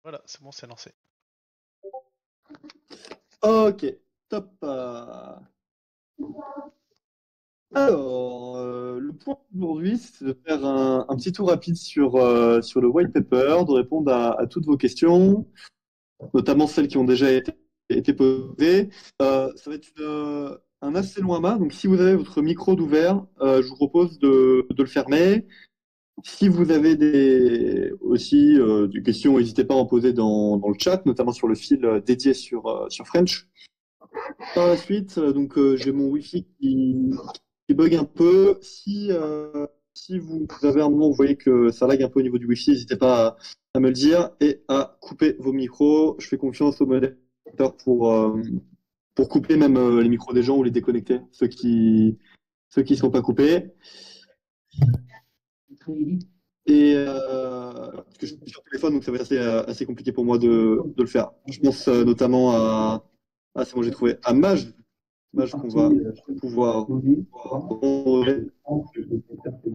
Voilà, c'est bon, c'est lancé. Ok, top. Alors, le point aujourd'hui, c'est de faire un petit tour rapide sur le white paper, de répondre à toutes vos questions, notamment celles qui ont déjà été posées. Ça va être un assez long amas, donc si vous avez votre micro d'ouvert, je vous propose de le fermer. Si vous avez aussi des questions, n'hésitez pas à en poser dans le chat, notamment sur le fil dédié sur French. Par la suite, j'ai mon Wi-Fi qui bug un peu. Si vous avez un moment où vous voyez que ça lag un peu au niveau du Wi-Fi, n'hésitez pas à me le dire et à couper vos micros. Je fais confiance au modérateur pour couper même les micros des gens ou les déconnecter, ceux qui sont pas coupés. Et parce que je suis sur téléphone, donc ça va être assez compliqué pour moi de le faire. Je pense notamment c'est bon, j'ai trouvé, à Mage qu'on va pouvoir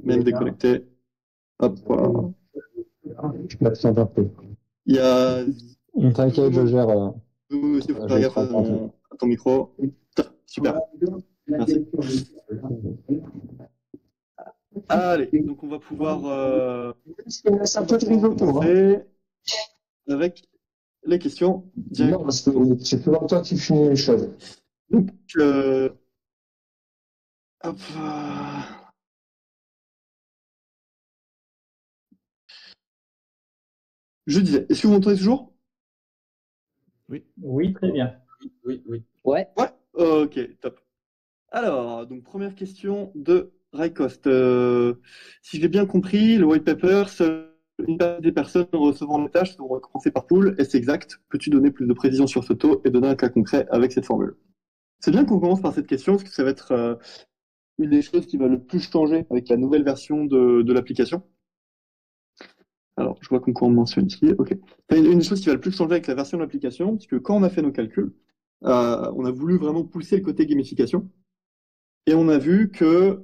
même déconnecter. Hop, voilà. Je m'absente un peu. Il y a T'inquiète, je gère. Zoom aussi, faut Je faire vais gaffe être tranquille. à ton micro. Super, merci. Allez, donc on va pouvoir C'est un peu de risotto, hein. commencer avec les questions directes. Non, parce que c'est toujours toi qui finis les choses. Donc, hop, je disais, est-ce que vous m'entendez toujours? Oui, très bien. Oui. Ouais, ok, top. Alors, donc première question de Raikost. Si j'ai bien compris, le white paper, seule une partie des personnes recevant les tâches sont récompensées par pool. Est-ce exact? Peux-tu donner plus de précision sur ce taux et donner un cas concret avec cette formule? C'est bien qu'on commence par cette question, parce que ça va être une des choses qui va le plus changer avec la nouvelle version de l'application. Alors, je vois qu'on mentionne ici. Ok. Une des choses qui va le plus changer avec la version de l'application, parce que quand on a fait nos calculs, on a voulu vraiment pousser le côté gamification. Et on a vu que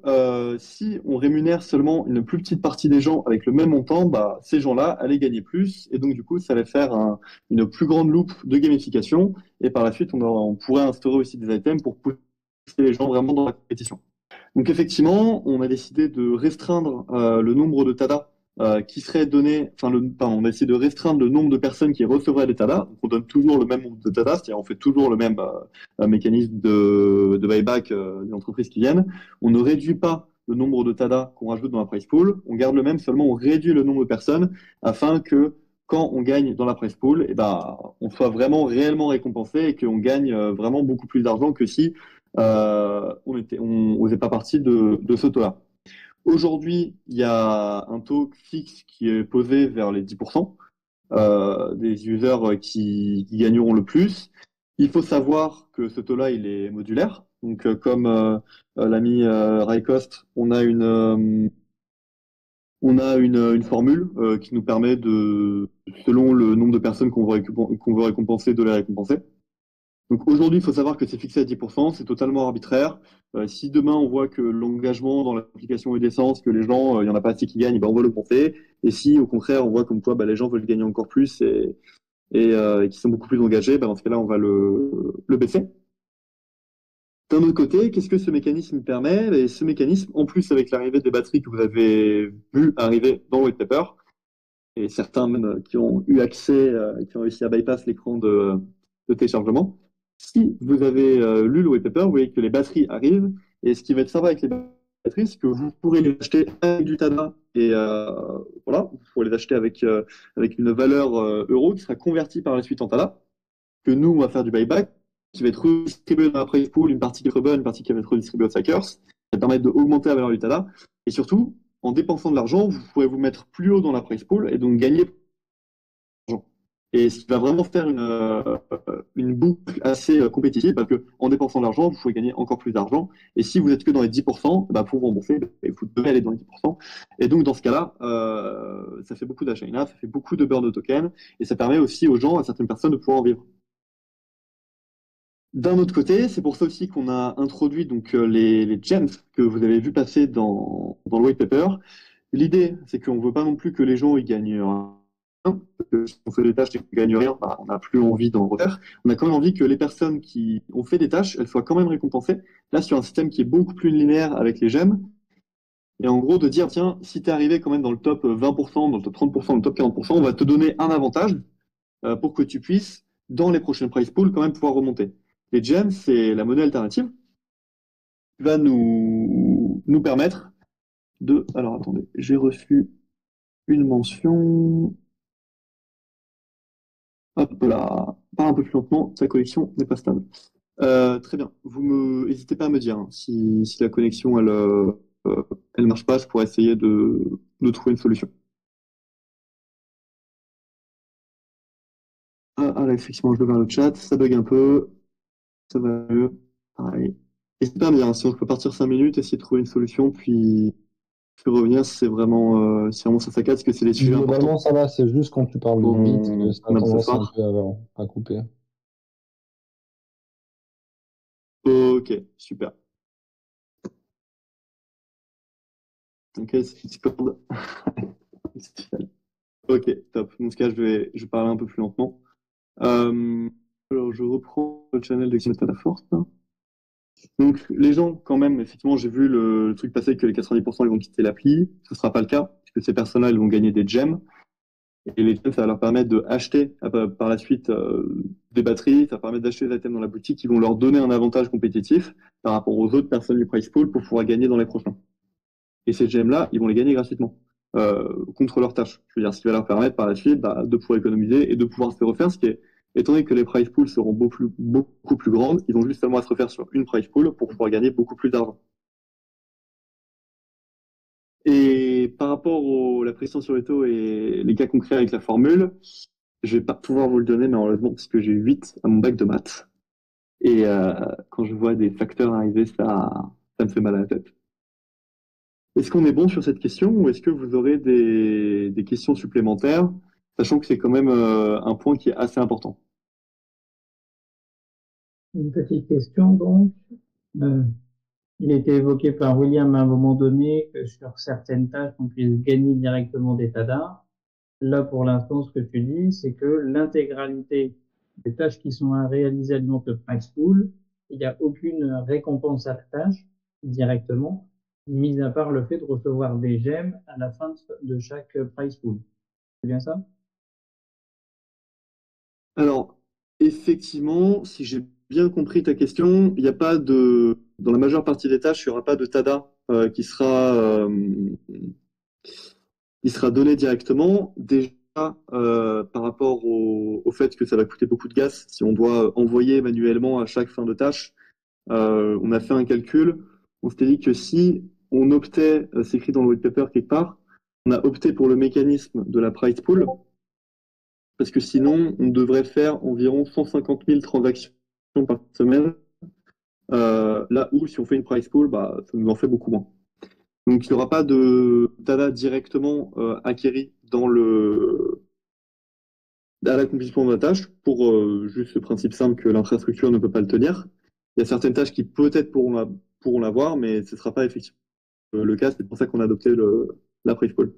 si on rémunère seulement une plus petite partie des gens avec le même montant, bah, ces gens-là allaient gagner plus. Et donc, du coup, ça allait faire une plus grande loupe de gamification. Et par la suite, on pourrait instaurer aussi des items pour pousser les gens vraiment dans la compétition. Donc, effectivement, on a décidé de restreindre le nombre de TADA qui seraient donnés, pardon, on a décidé de restreindre le nombre de personnes qui recevraient des TADA. Donc, on donne toujours le même nombre de TADA, c'est-à-dire on fait toujours le même mécanisme de buyback des entreprises qui viennent. On ne réduit pas le nombre de TADA qu'on rajoute dans la price pool, on garde le même, seulement on réduit le nombre de personnes afin que quand on gagne dans la price pool, on soit vraiment réellement récompensé et qu'on gagne vraiment beaucoup plus d'argent que si on faisait pas partie de ce taux-là. Aujourd'hui, il y a un taux fixe qui est posé vers les 10% des users qui gagneront le plus. Il faut savoir que ce taux-là, il est modulaire. Donc, comme l'ami Raikost, on a une formule qui nous permet selon le nombre de personnes qu'on veut récompenser, de les récompenser. Donc aujourd'hui, il faut savoir que c'est fixé à 10%, c'est totalement arbitraire. Si demain on voit que l'engagement dans l'application est d'essence, que les gens, il y en a pas assez qui gagnent, ben on va l'augmenter. Et si au contraire on voit comme quoi les gens veulent gagner encore plus et qui sont beaucoup plus engagés, ben dans ce cas-là on va le baisser. D'un autre côté, qu'est-ce que ce mécanisme permet? Et ce mécanisme, en plus avec l'arrivée des batteries que vous avez vu arriver dans le white paper, et certains même qui ont eu accès, qui ont réussi à bypass l'écran de téléchargement. Si vous avez lu le white paper, vous voyez que les batteries arrivent, et ce qui va être sympa avec les batteries, c'est que vous pourrez les acheter avec du TADA, et voilà, vous pourrez les acheter avec une valeur euro qui sera convertie par la suite en TADA, que nous, on va faire du buyback, qui va être redistribué dans la price pool, une partie qui est bonne, une partie qui va être redistribuée aux stackers, ça va permettre d'augmenter la valeur du TADA, et surtout, en dépensant de l'argent, vous pourrez vous mettre plus haut dans la price pool et donc gagner de l'argent. Et ce qui va vraiment faire une boucle assez compétitive parce que en dépensant de l'argent, vous pouvez gagner encore plus d'argent. Et si vous êtes que dans les 10%, bah, pour vous rembourser, vous devez aller dans les 10%. Et donc, dans ce cas-là, ça fait beaucoup d'achats in-app, ça fait beaucoup de burn de tokens et ça permet aussi aux gens, à certaines personnes, de pouvoir en vivre. D'un autre côté, c'est pour ça aussi qu'on a introduit donc les gems que vous avez vu passer dans le white paper. L'idée, c'est qu'on ne veut pas non plus que les gens ils gagnent parce que si on fait des tâches et qu'on gagne rien, bah, on n'a plus envie d'en refaire. On a quand même envie que les personnes qui ont fait des tâches, elles soient quand même récompensées. Là, sur un système qui est beaucoup plus linéaire avec les gemmes, et en gros de dire, tiens, si tu es arrivé quand même dans le top 20%, dans le top 30%, dans le top 40%, on va te donner un avantage pour que tu puisses, dans les prochaines prize pools, quand même pouvoir remonter. Les gems, c'est la monnaie alternative qui va nous permettre de... Alors attendez, j'ai reçu une mention. Hop là, parle un peu plus lentement, ta connexion n'est pas stable. Très bien. N'hésitez pas à me dire hein, si la connexion elle marche pas, je pourrais essayer de trouver une solution. Là, effectivement, je vais vers le chat, ça bug un peu, ça va mieux. Pareil. N'hésitez pas à me dire hein, si on peut partir 5 minutes, essayer de trouver une solution, puis revenir si vraiment ça saccade, parce que c'est des sujets Globalement, importants ça va, c'est juste quand tu parles vite que ça a qu'on a ce tendance un soir. peu à couper. Ok, super. Ok, c'est Discord. Ok, top. Dans ce cas, je vais parler un peu plus lentement. Alors, je reprends le channel de Metana Force. Donc, les gens, quand même, effectivement, j'ai vu le truc passer que les 90% ils vont quitter l'appli. Ce ne sera pas le cas, puisque ces personnes-là, ils vont gagner des gems. Et les gems, ça va leur permettre d'acheter par la suite des batteries, ça va permettre d'acheter des items dans la boutique qui vont leur donner un avantage compétitif par rapport aux autres personnes du price pool pour pouvoir gagner dans les prochains. Et ces gems-là, ils vont les gagner gratuitement contre leurs tâches. Je veux dire, ce qui va leur permettre par la suite de pouvoir économiser et de pouvoir se refaire, ce qui est, étant donné que les price pools seront beaucoup plus grandes, ils vont juste seulement à se refaire sur une price pool pour pouvoir gagner beaucoup plus d'argent. Et par rapport à la pression sur les taux et les cas concrets avec la formule, je vais pas pouvoir vous le donner malheureusement parce que j'ai 8 à mon bac de maths. Et quand je vois des facteurs arriver, ça me fait mal à la tête. Est-ce qu'on est bon sur cette question ou est-ce que vous aurez des questions supplémentaires, sachant que c'est quand même un point qui est assez important? Une petite question donc. Euh, il était évoqué par William à un moment donné que sur certaines tâches, on puisse gagner directement des TADA. Là, pour l'instant, ce que tu dis, c'est que l'intégralité des tâches qui sont à réaliser dans le price pool, il n'y a aucune récompense à la tâche directement, mis à part le fait de recevoir des gemmes à la fin de chaque price pool. C'est bien ça? Alors, effectivement, si j'ai bien compris ta question, il n'y a pas dans la majeure partie des tâches, il n'y aura pas de TADA qui sera donné directement. Déjà, par rapport au fait que ça va coûter beaucoup de gaz, si on doit envoyer manuellement à chaque fin de tâche, on a fait un calcul. On s'était dit que si on optait, c'est écrit dans le white paper quelque part, on a opté pour le mécanisme de la price pool, parce que sinon, on devrait faire environ 150 000 transactions par semaine, là où si on fait une price pool, bah, ça nous en fait beaucoup moins. Donc, il n'y aura pas de data directement acquéri à l'accomplissement de la tâche pour juste ce principe simple que l'infrastructure ne peut pas le tenir. Il y a certaines tâches qui peut-être pourront l'avoir, mais ce ne sera pas effectivement le cas. C'est pour ça qu'on a adopté la price pool.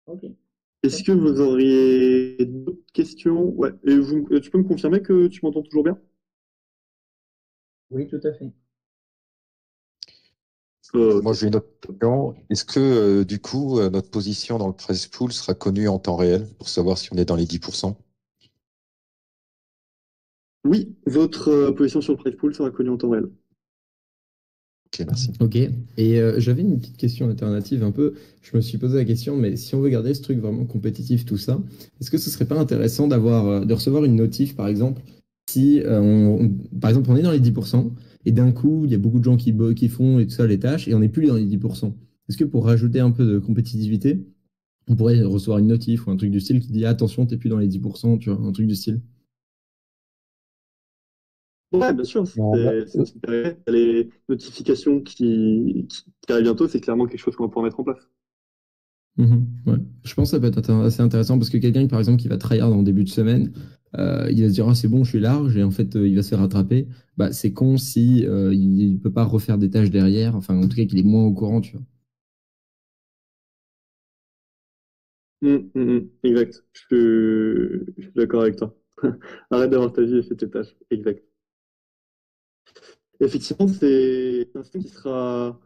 Ok. Est-ce que vous auriez d'autres questions? Ouais. Et tu peux me confirmer que tu m'entends toujours bien? Oui, tout à fait. Moi, j'ai une autre question. Est-ce que, du coup, notre position dans le price pool sera connue en temps réel pour savoir si on est dans les 10%? Oui, votre position sur le price pool sera connue en temps réel. Ok, merci. Ok, et j'avais une petite question alternative un peu. Je me suis posé la question, mais si on veut garder ce truc vraiment compétitif, tout ça, est-ce que ce serait pas intéressant de recevoir une notif, par exemple, si par exemple on est dans les 10%, et d'un coup il y a beaucoup de gens qui font et tout ça les tâches, et on n'est plus dans les 10%. Est-ce que pour rajouter un peu de compétitivité, on pourrait recevoir une notif ou un truc du style qui dit attention, t'es plus dans les 10%, tu vois, un truc du style? Ouais, bien sûr, c'est super. Les notifications qui arrivent bientôt, c'est clairement quelque chose qu'on va pouvoir mettre en place. Ouais. Je pense que ça peut être assez intéressant parce que quelqu'un, par exemple, qui va tryhard en début de semaine, il va se dire ah, c'est bon, je suis large et en fait, il va se faire rattraper. Bah, c'est con si il peut pas refaire des tâches derrière. Enfin, en tout cas, qu'il est moins au courant, tu vois. Exact. Je suis d'accord avec toi. Arrête d'avoir ta vie et fais tes tâches. Exact. Effectivement, c'est un système qui sera.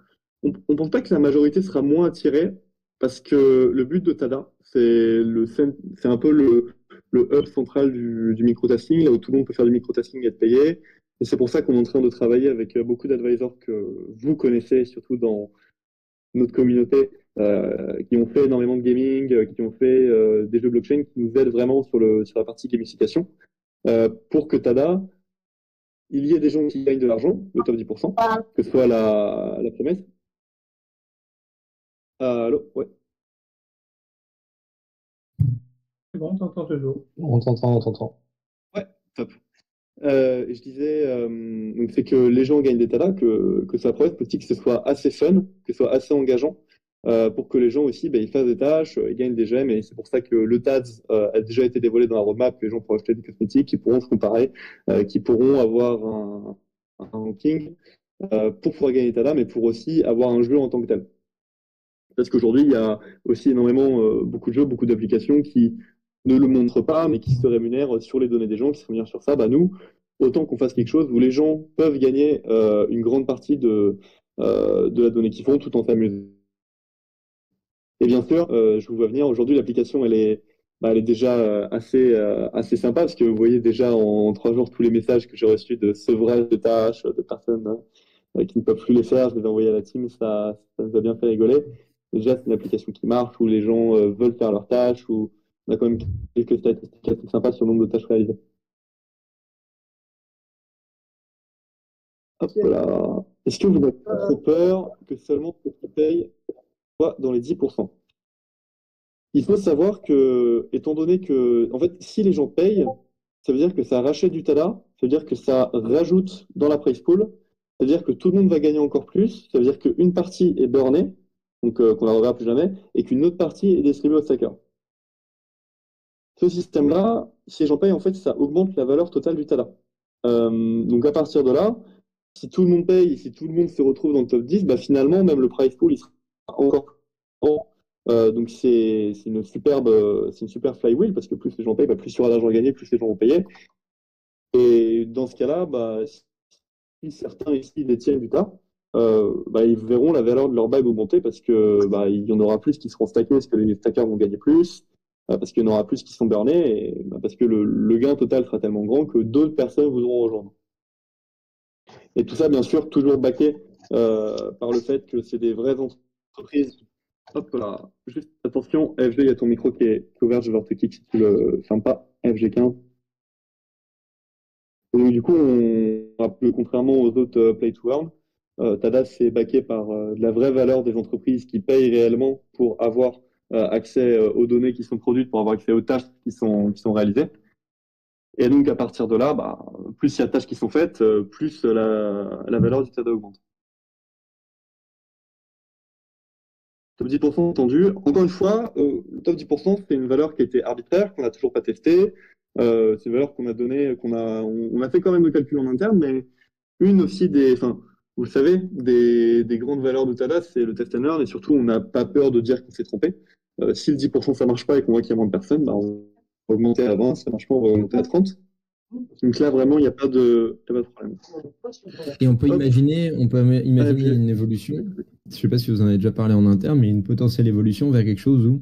On pense pas que la majorité sera moins attirée parce que le but de Tada, c'est un peu le hub central du microtasking, là où tout le monde peut faire du microtasking et être payé. Et c'est pour ça qu'on est en train de travailler avec beaucoup d'advisors que vous connaissez, surtout dans notre communauté, qui ont fait énormément de gaming, qui ont fait des jeux blockchain, qui nous aident vraiment sur la partie gamification, pour que Tada, il y ait des gens qui gagnent de l'argent, le top 10%, que ce soit la promesse. Allô? Ouais. C'est bon, t'entends toujours. On t'entend, on t'entend. Ouais, top. Je disais, donc c'est que les gens gagnent des tadas, que ça promesse petit, que ce soit assez fun, que ce soit assez engageant, pour que les gens aussi, ben, ils fassent des tâches, ils gagnent des gemmes, et c'est pour ça que le TADS a déjà été dévoilé dans la roadmap, que les gens pourront acheter des cosmétiques, qui pourront se comparer, qui pourront avoir un ranking, pour pouvoir gagner des tadas, mais pour aussi avoir un jeu en tant que tel. Parce qu'aujourd'hui, il y a aussi énormément, beaucoup de jeux, beaucoup d'applications qui ne le montrent pas, mais qui se rémunèrent sur les données des gens, qui se rémunèrent sur ça. Bah, nous, autant qu'on fasse quelque chose où les gens peuvent gagner une grande partie de la donnée qu'ils font tout en s'amusant. Et bien sûr, je vous vois venir. Aujourd'hui, l'application, elle est déjà assez sympa parce que vous voyez déjà en 3 jours tous les messages que j'ai reçus de sevrage de tâches, de personnes qui ne peuvent plus les faire. Je les ai envoyés à la team, ça nous a bien fait rigoler. Déjà, c'est une application qui marche, où les gens veulent faire leurs tâches, où on a quand même quelques statistiques assez sympas sur le nombre de tâches réalisées. Hop là. Est-ce que vous n'avez pas trop peur que seulement ce qui paye soit dans les 10%? Il faut savoir que, étant donné que, en fait, si les gens payent, ça veut dire que ça rachète du TADA, ça veut dire que ça rajoute dans la price pool, ça veut dire que tout le monde va gagner encore plus, ça veut dire qu'une partie est burnée, donc qu'on ne la reverra plus jamais, et qu'une autre partie est distribuée aux stackers. Ce système-là, si les gens payent, en fait, ça augmente la valeur totale du TADA. Donc à partir de là, si tout le monde paye et si tout le monde se retrouve dans le top 10, bah finalement, même le price pool, il sera encore plus grand. Donc c'est une super flywheel parce que plus les gens payent, bah, plus il y aura d'argent à gagner, plus les gens vont payer. Et dans ce cas-là, bah, si certains ici détiennent du tas, bah, ils verront la valeur de leur bag augmenter parce que bah, il y en aura plus qui seront stackés parce que les stackers vont gagner plus, parce qu'il y en aura plus qui sont burnés, et bah, parce que le gain total sera tellement grand que d'autres personnes voudront rejoindre. Et tout ça, bien sûr, toujours backé par le fait que c'est des vraies entreprises. Hop là, juste attention, FG, il y a ton micro qui est ouvert, je vais te kick si tu le fermes pas, FG15. Et donc, du coup, contrairement aux autres Play to Earn, Tada, c'est backé par de la vraie valeur des entreprises qui payent réellement pour avoir accès aux données qui sont produites, pour avoir accès aux tâches qui sont réalisées. Et donc, à partir de là, bah, plus il y a de tâches qui sont faites, plus la valeur du TADA augmente. Top 10% entendu. Encore une fois, le top 10%, c'est une valeur qui a été arbitraire, qu'on n'a toujours pas testée. C'est une valeur qu'on a donnée, on a fait quand même le calcul en interne, mais une aussi enfin, vous le savez, des grandes valeurs de TADA, c'est le test and learn, et surtout, on n'a pas peur de dire qu'on s'est trompé. Si le 10% ça marche pas et qu'on voit qu'il y a moins de personnes, bah, on va augmenter à 20, ça marche pas, on va augmenter à 30. Donc là, vraiment, il n'y a pas de problème. Et on peut imaginer une évolution. Je ne sais pas si vous en avez déjà parlé en interne, mais une potentielle évolution vers quelque chose où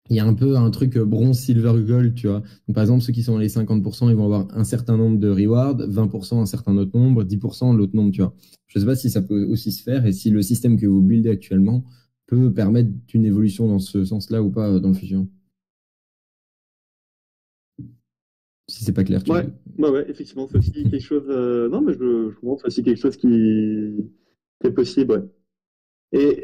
il y a un peu un truc bronze, silver, gold, tu vois. Donc, par exemple, ceux qui sont dans les 50%, ils vont avoir un certain nombre de rewards, 20% un certain autre nombre, 10% l'autre nombre, tu vois. Je ne sais pas si ça peut aussi se faire et si le système que vous buildez actuellement peut permettre une évolution dans ce sens-là ou pas dans le futur. Si c'est pas clair, tu ouais, effectivement, c'est aussi quelque chose. Non, mais je montre aussi quelque chose qui est possible, ouais. Et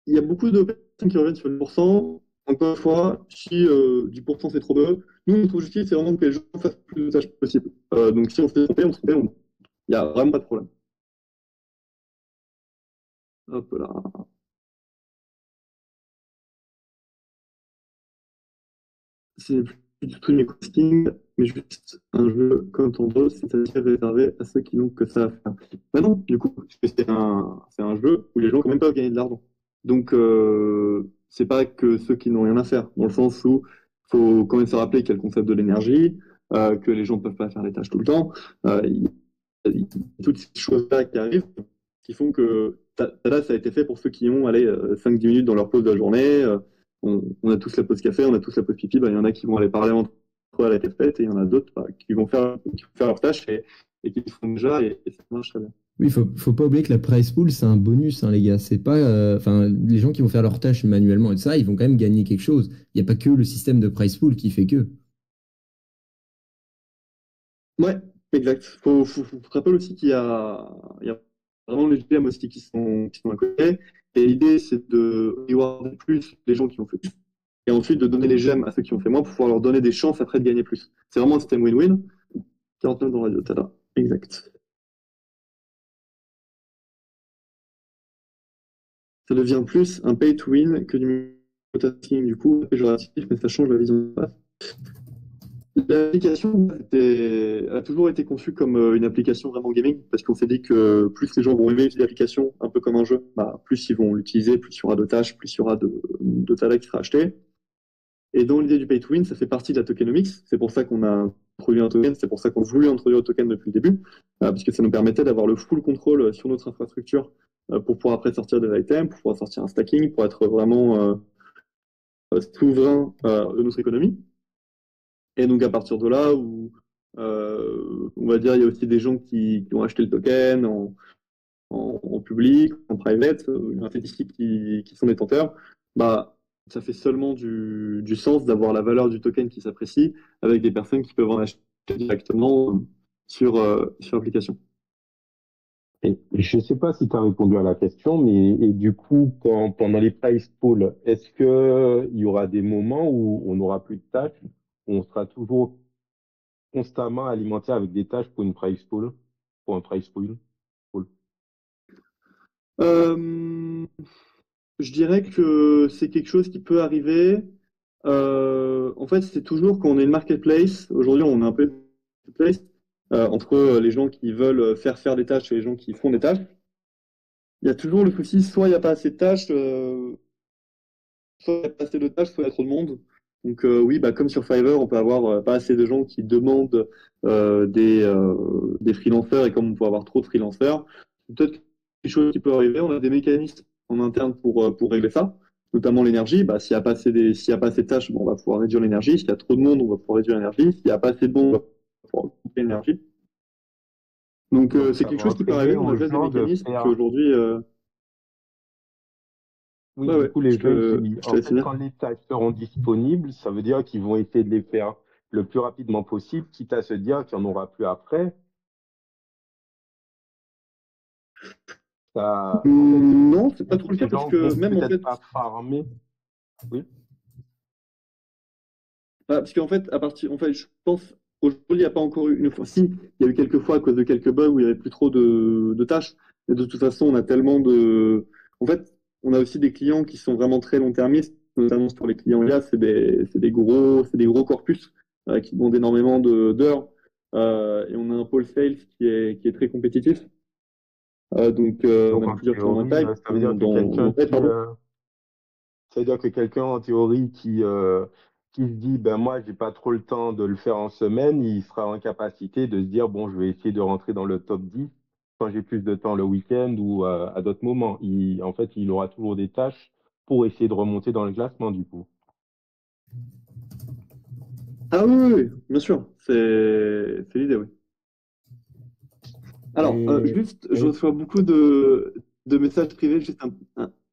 il y a beaucoup de personnes qui reviennent sur le pourcent. Encore une fois, si 10% c'est trop peu, nous, notre objectif, c'est vraiment que les gens fassent le plus de tâches possible. Donc si on se fait tromper, il n'y a vraiment pas de problème. Hop là. C'est plus du tout une costing, mais juste un jeu comme ton dos, c'est-à-dire réservé à ceux qui n'ont que ça à faire. Bah non, du coup, c'est un jeu où les gens quand même peuvent gagner de l'argent. Donc, c'est pas que ceux qui n'ont rien à faire, dans le sens où faut quand même se rappeler qu'il y a le concept de l'énergie, que les gens peuvent pas faire les tâches tout le temps. Il y a toutes ces choses-là qui arrivent qui font que Tada, ça a été fait pour ceux qui ont allez, 5-10 minutes dans leur pause de la journée. On a tous la pause café, on a tous la pause pipi. Bah, il y en a qui vont aller parler entre eux à la cafette et il y en a d'autres bah, qui vont faire leurs tâches et qui le font déjà et ça marche très bien. Oui, faut pas oublier que la price pool, c'est un bonus, hein, les gars. C'est pas, enfin, les gens qui vont faire leurs tâches manuellement et tout ça, ils vont quand même gagner quelque chose. Il n'y a pas que le système de price pool qui fait que. Ouais, exact. Faut se rappeler aussi il y a vraiment les GM aussi qui sont à côté. Et l'idée, c'est de rewarder plus les gens qui ont fait plus. Et ensuite de donner les gemmes à ceux qui ont fait moins pour pouvoir leur donner des chances après de gagner plus. C'est vraiment un système win-win. 49 dans Radio Tada. Exact. Ça devient plus un pay to win que du multitasking, du coup, péjoratif, mais ça change la vision de base. L'application a toujours été conçue comme une application vraiment gaming, parce qu'on s'est dit que plus les gens vont aimer utiliser l'application, un peu comme un jeu, bah, plus ils vont l'utiliser, plus il y aura de tâches, plus il y aura de talents qui sera acheté. Et dans l'idée du pay to win, ça fait partie de la tokenomics. C'est pour ça qu'on a introduit un token, c'est pour ça qu'on voulait introduire le token depuis le début, parce que ça nous permettait d'avoir le full contrôle sur notre infrastructure pour pouvoir après sortir des items, pour pouvoir sortir un stacking, pour être vraiment souverain de notre économie. Et donc à partir de là, où on va dire, il y a aussi des gens qui ont acheté le token en public, en private, il y en a ici qui sont détenteurs, bah, ça fait seulement du sens d'avoir la valeur du token qui s'apprécie avec des personnes qui peuvent en acheter directement sur l'application. Et je ne sais pas si tu as répondu à la question, mais et du coup, pendant les price pools, est-ce que il y aura des moments où on n'aura plus de tâches, où on sera toujours constamment alimenté avec des tâches pour une price pool, pour un price pool? Pool. Euh, je dirais que c'est quelque chose qui peut arriver. En fait, c'est toujours quand on est une marketplace. Aujourd'hui, on est un peu une marketplace entre les gens qui veulent faire des tâches et les gens qui font des tâches. Il y a toujours le souci, soit il n'y a pas assez de tâches, soit il n'y a pas assez de tâches, soit il y a trop de monde. Donc oui, bah, comme sur Fiverr, on peut avoir pas assez de gens qui demandent des freelancers et comme on peut avoir trop de freelancers, c'est peut-être quelque chose qui peut arriver. On a des mécanismes en interne pour régler ça, notamment l'énergie. Bah, s'il y a pas assez de tâches, bon, on va pouvoir réduire l'énergie. S'il y a trop de monde, on va pouvoir réduire l'énergie. S'il n'y a pas assez de monde, on va pouvoir couper l'énergie. Donc Donc, c'est ça quelque va chose qui peut arriver. entraîner On a aux déjà des gens de mécanismes qui faire. aujourd'hui. Oui, Ouais, du ouais, coup, les gens, je te en laisse fait, finir. quand les tâches seront disponibles, ça veut dire qu'ils vont essayer de les faire le plus rapidement possible, quitte à se dire qu'il n'y en aura plus après. Ça, en fait, Non, c'est pas trop le cas les parce gens que vont même en peut-être fait, pas farmer. Oui. parce qu'en fait, en fait, je pense aujourd'hui, il n'y a pas encore eu une fois. Si, il y a eu quelques fois à cause de quelques bugs où il y avait plus trop de tâches. Mais de toute façon, on a tellement de. En fait, on a aussi des clients qui sont vraiment très long-termistes, notamment sur les clients IA, c'est des gros corpus qui demandent énormément d'heures. Et on a un pôle sales qui est très compétitif. Donc, on Donc, a en plusieurs clients théorie, ça veut dire que pardon. ça veut dire que quelqu'un, en théorie, qui se dit, ben moi, j'ai pas trop le temps de le faire en semaine, il sera en capacité de se dire, bon, je vais essayer de rentrer dans le top 10 quand j'ai plus de temps le week-end ou à d'autres moments. En fait, il aura toujours des tâches pour essayer de remonter dans le classement, du coup. Ah oui, oui, oui, bien sûr, c'est l'idée, oui. Alors, Et, juste, je et reçois beaucoup de messages privés, juste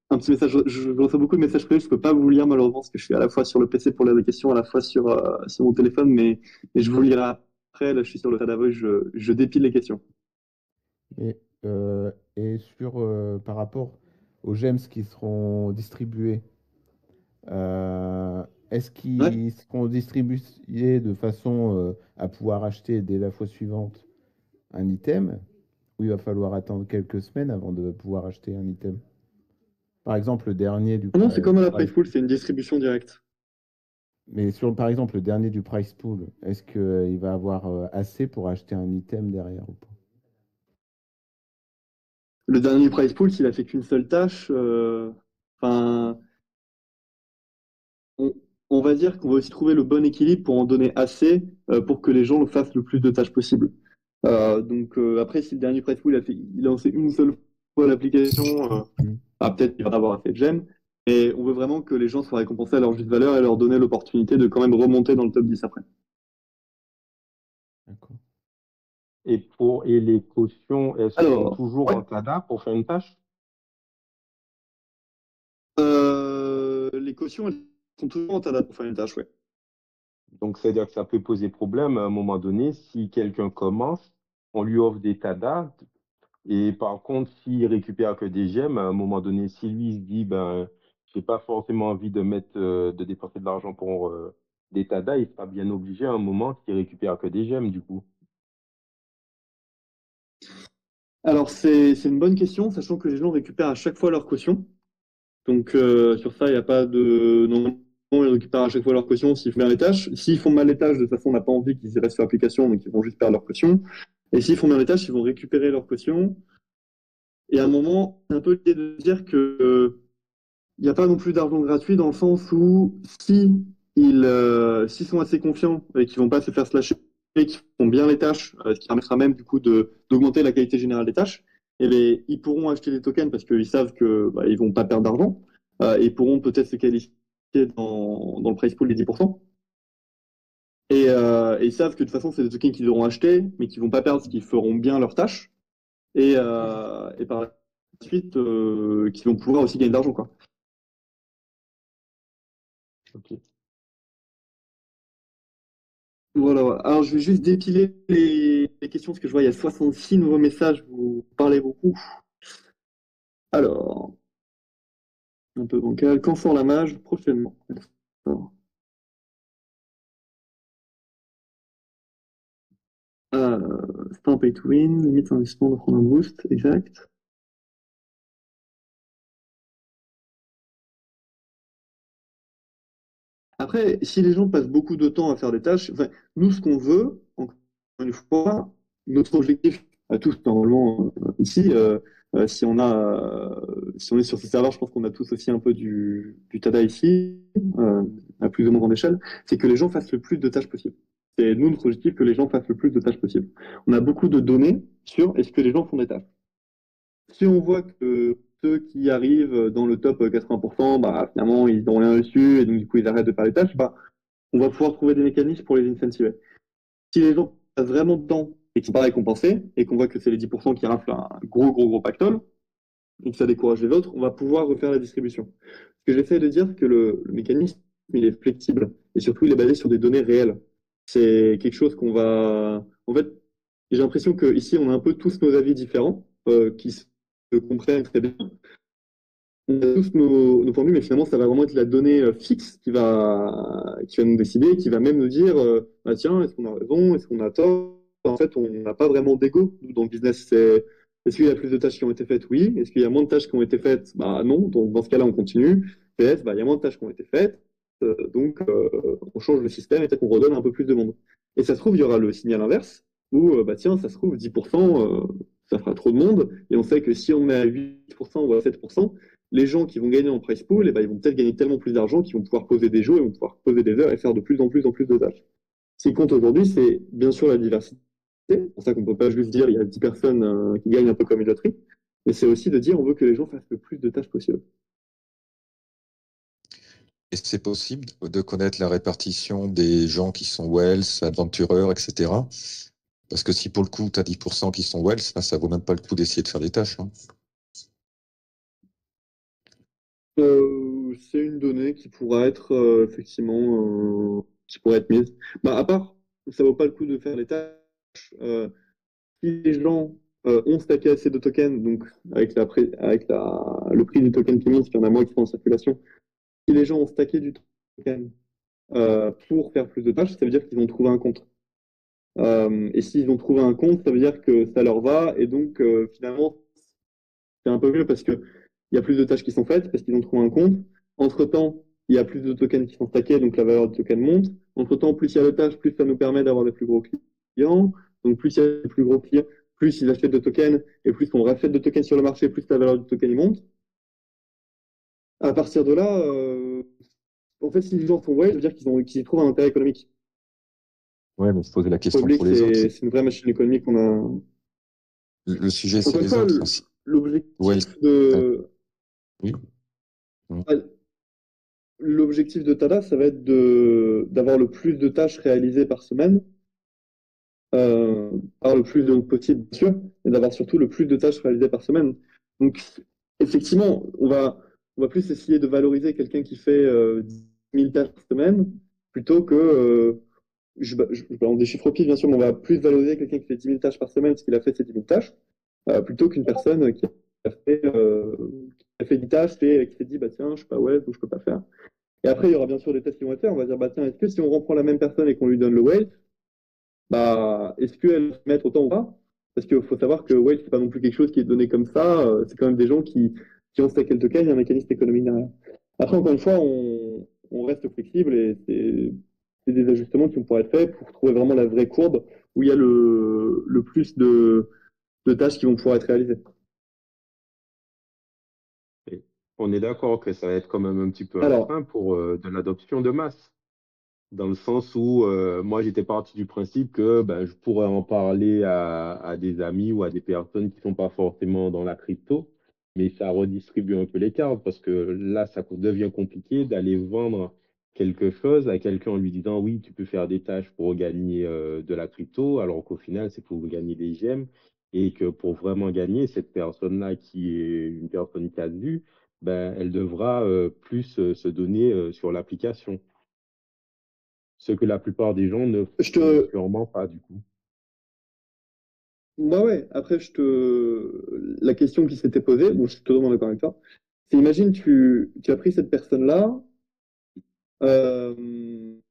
un petit message, je reçois beaucoup de messages privés, je peux pas vous lire malheureusement, parce que je suis à la fois sur le PC pour lire des questions, à la fois sur mon téléphone, mais je vous lirai après, là je suis sur le Tadavoy, je dépile les questions. Mais, et sur, par rapport aux gems qui seront distribués, est-ce Ouais. qu'ils seront distribués de façon à pouvoir acheter dès la fois suivante un item, ou il va falloir attendre quelques semaines avant de pouvoir acheter un item? Par exemple, le dernier Ah non, c'est comme à la Price Price Pool, c'est une distribution directe. Mais sur, par exemple, le dernier du Price Pool, est-ce qu'il va avoir assez pour acheter un item derrière ou pas? Le dernier Price Pool, s'il a fait qu'une seule tâche, enfin, on va dire qu'on va aussi trouver le bon équilibre pour en donner assez pour que les gens le fassent le plus de tâches possible. Après, si le dernier Presspool il a lancé une seule fois l'application, peut-être qu'il va avoir assez de j'aime, mais on veut vraiment que les gens soient récompensés à leur juste valeur et leur donner l'opportunité de quand même remonter dans le top 10 après. D'accord. Et les cautions, elles sont Alors, toujours ouais. en TADA pour faire une tâche? Les cautions, elles sont toujours en TADA pour faire une tâche, ouais. Donc, c'est-à-dire que ça peut poser problème à un moment donné si quelqu'un commence, on lui offre des TADA, et par contre, s'il récupère que des gemmes, à un moment donné, si lui il se dit, ben, j'ai pas forcément envie de de dépenser de l'argent pour des TADA, il sera bien obligé à un moment s'il récupère que des gemmes, du coup. Alors, c'est une bonne question, sachant que les gens récupèrent à chaque fois leur caution. Donc, sur ça, il n'y a pas de. Normalement, ils récupèrent à chaque fois leur caution s'ils font bien les tâches. S'ils font mal les tâches, de toute façon, on n'a pas envie qu'ils y restent sur l'application, donc ils vont juste perdre leur caution. Et s'ils font bien les tâches, ils vont récupérer leur caution. Et à un moment, c'est un peu l'idée de dire que il n'y a pas non plus d'argent gratuit dans le sens où s'ils sont assez confiants et qu'ils vont pas se faire slasher et qu'ils font bien les tâches, ce qui permettra même du coup d'augmenter la qualité générale des tâches, et bien, ils pourront acheter des tokens parce qu'ils savent que ils vont pas perdre d'argent et ils pourront peut-être se qualifier dans le price pool des 10%. Et ils savent que de toute façon, c'est des tokens qu'ils auront achetés, mais qu'ils vont pas perdre parce qu'ils feront bien leurs tâches. Et par la suite, qu'ils vont pouvoir aussi gagner de l'argent, quoi. Ok. Voilà, voilà. Alors, je vais juste dépiler les questions parce que je vois il y a 66 nouveaux messages. Vous parlez beaucoup. Alors, un peu bancal. Quand sort la mage? Prochainement. Alors, c'est un pay to win. Limite investissement de prendre un boost. Exact. Après, si les gens passent beaucoup de temps à faire des tâches, enfin, nous, ce qu'on veut, encore une fois, notre objectif à tous, normalement, ici, si on est sur ces serveurs, je pense qu'on a tous aussi un peu du TADA ici, à plus ou moins grande échelle, c'est que les gens fassent le plus de tâches possible. C'est nous, notre objectif, que les gens fassent le plus de tâches possible. On a beaucoup de données sur est-ce que les gens font des tâches. Si on voit que ceux qui arrivent dans le top 80%, finalement, ils n'ont rien reçu et donc du coup, ils arrêtent de faire les tâches, on va pouvoir trouver des mécanismes pour les incentiver. Si les gens passent vraiment de temps et qu'ils ne sont pas récompensés et qu'on voit que c'est les 10% qui raflent un gros pactole et que ça décourage les autres, on va pouvoir refaire la distribution. Ce que j'essaie de dire, c'est que le mécanisme, il est flexible et surtout, il est basé sur des données réelles. C'est quelque chose qu'on va... En fait, j'ai l'impression qu'ici, on a un peu tous nos avis différents qui se comprennent très bien. On a tous nos points de vue, mais finalement, ça va vraiment être la donnée fixe qui va nous décider, qui va même nous dire, tiens, est-ce qu'on a raison, est-ce qu'on a tort? En fait, on n'a pas vraiment d'ego dans le business. Est-ce qu'il y a plus de tâches qui ont été faites? Oui. Est-ce qu'il y a moins de tâches qui ont été faites? Non. Donc, dans ce cas-là, on continue. PS, il y a moins de tâches qui ont été faites. On change le système et peut-être qu'on redonne un peu plus de monde. Et ça se trouve, il y aura le signal inverse où, tiens, ça se trouve, 10%, ça fera trop de monde. Et on sait que si on met à 8% ou à 7%, les gens qui vont gagner en price pool, ils vont peut-être gagner tellement plus d'argent qu'ils vont pouvoir poser des jours, ils vont pouvoir poser des heures et faire de plus en plus de tâches. Ce qui compte aujourd'hui, c'est bien sûr la diversité. C'est pour ça qu'on ne peut pas juste dire il y a 10 personnes qui gagnent un peu comme une loterie. Mais c'est aussi de dire on veut que les gens fassent le plus de tâches possible. Et c'est possible de connaître la répartition des gens qui sont Wells, aventureurs, etc. Parce que si pour le coup, tu as 10% qui sont Wells, ça vaut même pas le coup d'essayer de faire des tâches. Hein. C'est une donnée qui pourra être effectivement qui pourrait être mise. À part, ça vaut pas le coup de faire les tâches. Si les gens ont stacké assez de tokens, donc le prix du token qui monte, il y en a moins qui sont en circulation. Si les gens ont stacké du token pour faire plus de tâches, ça veut dire qu'ils ont trouvé un compte. Et s'ils ont trouvé un compte, ça veut dire que ça leur va, et donc finalement, c'est un peu mieux parce que il y a plus de tâches qui sont faites, parce qu'ils ont trouvé un compte. Entre-temps, il y a plus de tokens qui sont stackés, donc la valeur du token monte. Entre-temps, plus il y a de tâches, plus ça nous permet d'avoir des plus gros clients. Donc plus il y a des plus gros clients, plus ils achètent de tokens, et plus on rachète de tokens sur le marché, plus la valeur du token monte. À partir de là, En fait, si les gens sont whale, ça veut dire qu'ils y trouvent un intérêt économique. Ouais, mais se poser la Le question public, pour les autres. c'est une vraie machine économique qu'on a. Le sujet, c'est Encore une les fois, autres. Hein. Ouais, l'objectif de. oui. Mm. Ah, l'objectif de Tada, ça va être d'avoir le plus de tâches réalisées par semaine, avoir le plus de monde possible, bien sûr, et d'avoir surtout le plus de tâches réalisées par semaine. Donc, effectivement, on va plus essayer de valoriser quelqu'un qui fait 10 000 tâches par semaine plutôt que, je balance des chiffres au pif, bien sûr, mais on va plus valoriser quelqu'un qui fait 10 000 tâches par semaine parce qu'il a fait ces 10 000 tâches, plutôt qu'une personne qui a fait 10 tâches et qui s'est dit, bah tiens, je suis pas web, donc je peux pas faire. Et après, il y aura bien sûr des tests qui vont être faits. On va dire, bah tiens, est-ce que si on reprend la même personne et qu'on lui donne le weight, bah, est-ce qu'elle va se mettre autant ou pas? Parce qu'il faut savoir que weight, c'est pas non plus quelque chose qui est donné comme ça. C'est quand même des gens qui ont stacké le token, il y a un mécanisme économique derrière. Après, encore une fois, on reste flexible et c'est des ajustements qui vont pouvoir être faits pour trouver vraiment la vraie courbe où il y a le plus de tâches qui vont pouvoir être réalisées. Et on est d'accord que ça va être quand même un petit peu un Alors, frein pour de l'adoption de masse. Dans le sens où moi j'étais parti du principe que ben, je pourrais en parler à des amis ou à des personnes qui sont pas forcément dans la crypto, mais ça redistribue un peu les cartes parce que là ça devient compliqué d'aller vendre quelque chose à quelqu'un en lui disant oui tu peux faire des tâches pour gagner de la crypto alors qu'au final c'est pour gagner des gemmes et que pour vraiment gagner cette personne-là qui est une personne qui a vu, ben, elle devra plus se donner sur l'application. Ce que la plupart des gens ne je font te, sûrement pas du coup. bah ouais, après, la question qui s'était posée, bon, je suis totalement d'accord avec toi, c'est imagine, tu as pris cette personne-là, elle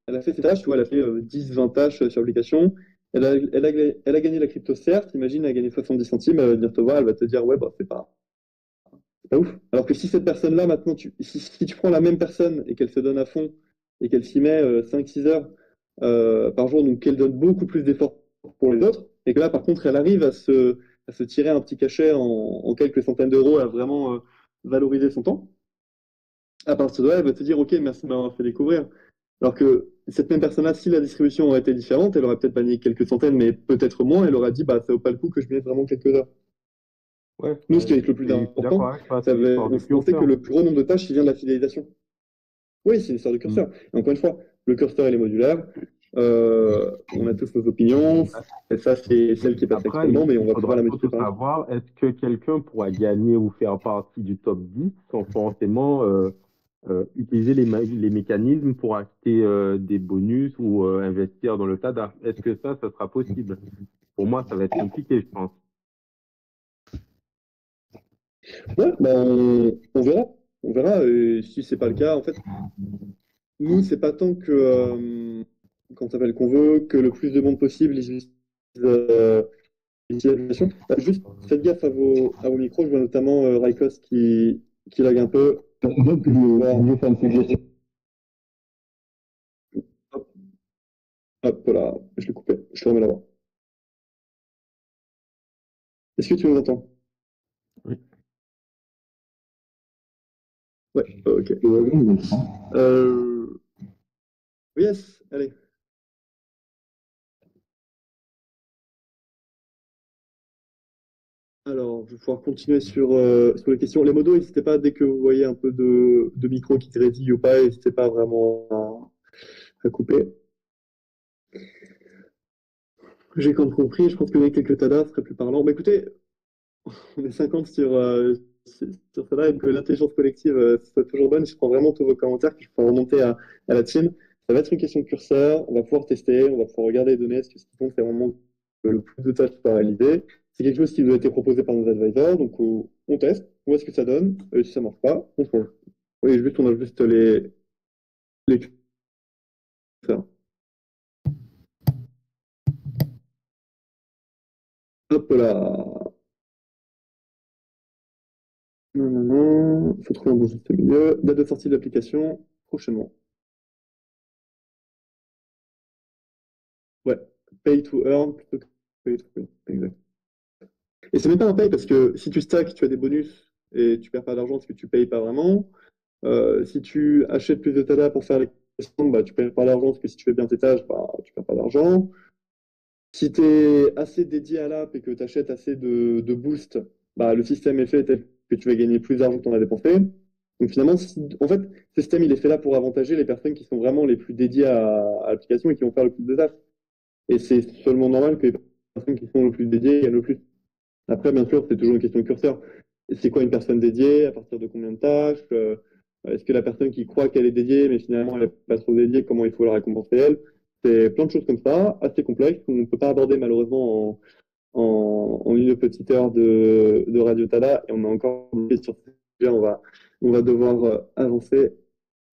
a fait ses tâches, tu vois, elle a fait 10, 20 tâches sur l'application, elle a gagné la crypto, certes, imagine, elle a gagné 70 centimes, elle va venir te voir, elle va te dire, ouais, bah, c'est pas ouf. Alors que si cette personne-là, maintenant, si tu prends la même personne et qu'elle se donne à fond et qu'elle s'y met 5-6 heures par jour, donc qu'elle donne beaucoup plus d'efforts pour les autres, et que là, par contre, elle arrive à se tirer un petit cachet en quelques centaines d'euros, à vraiment valoriser son temps, à partir de là, elle va te dire, OK, merci de m'avoir fait découvrir. Alors que cette même personne-là, si la distribution aurait été différente, elle aurait peut-être gagné quelques centaines, mais peut-être moins, elle aurait dit, bah, ça vaut pas le coup que je mette vraiment quelques heures. Ouais, Nous, ce qui ouais, est le plus je suis d'accord important, avec toi, c'est l'histoire de on sait que curseur. le plus gros nombre de tâches, il vient de la fidélisation. Oui, c'est une histoire de Mm. curseur. Et encore une fois, le curseur, il est modulaire. On a tous nos opinions. Et ça, c'est celle qui est passée Après, actuellement, mais on il va pouvoir faudra la modifier surtout par la suite. savoir, est-ce que quelqu'un pourra gagner ou faire partie du top 10 sans forcément utiliser les mécanismes pour acheter des bonus ou investir dans le TADA? Est-ce que ça sera possible? Pour moi, ça va être compliqué, je pense. Ouais, bah on verra. On verra. Et si c'est pas le cas, en fait, nous, c'est pas tant que, qu'on s'appelle qu'on veut que le plus de monde possible utilise l'application. Juste, faites gaffe à vos micros. Je vois notamment Raikos qui lag un peu. Donc, je vais faire une suggestion. Hop, hop, voilà, je l'ai coupé. Je te remets la voix. Est-ce que tu nous entends? Oui. Ouais, ok. Yes, allez. Alors, je vais pouvoir continuer sur les questions. Les modos, n'hésitez pas, dès que vous voyez un peu de micro qui grésille ou pas, n'hésitez pas vraiment à couper. J'ai compris, je pense que les quelques tadas seraient plus parlants. Bah écoutez, on est 50 sur ça là, et que l'intelligence collective soit toujours bonne. Je prends vraiment tous vos commentaires que je peux remonter à la team. Ça va être une question de curseur, on va pouvoir tester, on va pouvoir regarder les données, ce qui compte, c'est vraiment que le plus de tâches soient réalisées. C'est quelque chose qui nous a été proposé par nos advisors, donc on teste, on voit ce que ça donne, et si ça marche pas, on change. Oui, juste, on a juste les curseurs. Hop là. Non, non, non. Il faut trouver un bon juste milieu. Date de sortie de l'application, prochainement. Ouais, pay to earn plutôt que pay to win. Exact. Et c'est même pas un pay parce que si tu stacks, tu as des bonus et tu perds pas d'argent parce que tu payes pas vraiment. Si tu achètes plus de TADA pour faire les questions, bah, tu perds pas d'argent, parce que si tu fais bien tes tâches, bah, tu perds pas d'argent. Si tu es assez dédié à l'app et que tu achètes assez de boost, bah, le système est fait tel que tu vas gagner plus d'argent que tu en as dépensé. Donc finalement, en fait, ce système, il est fait là pour avantager les personnes qui sont vraiment les plus dédiées à l'application et qui vont faire le plus de tâches. Et c'est seulement normal que les personnes qui sont le plus dédiées gagnent le plus. Après, bien sûr, c'est toujours une question de curseur. C'est quoi une personne dédiée? À partir de combien de tâches? Est-ce que la personne qui croit qu'elle est dédiée, mais finalement elle n'est pas trop dédiée, comment il faut la récompenser elle? C'est plein de choses comme ça, assez complexes, qu'on ne peut pas aborder malheureusement en une petite heure de Radio Tada. Et on a encore bloqué sur ce sujet. On va devoir avancer.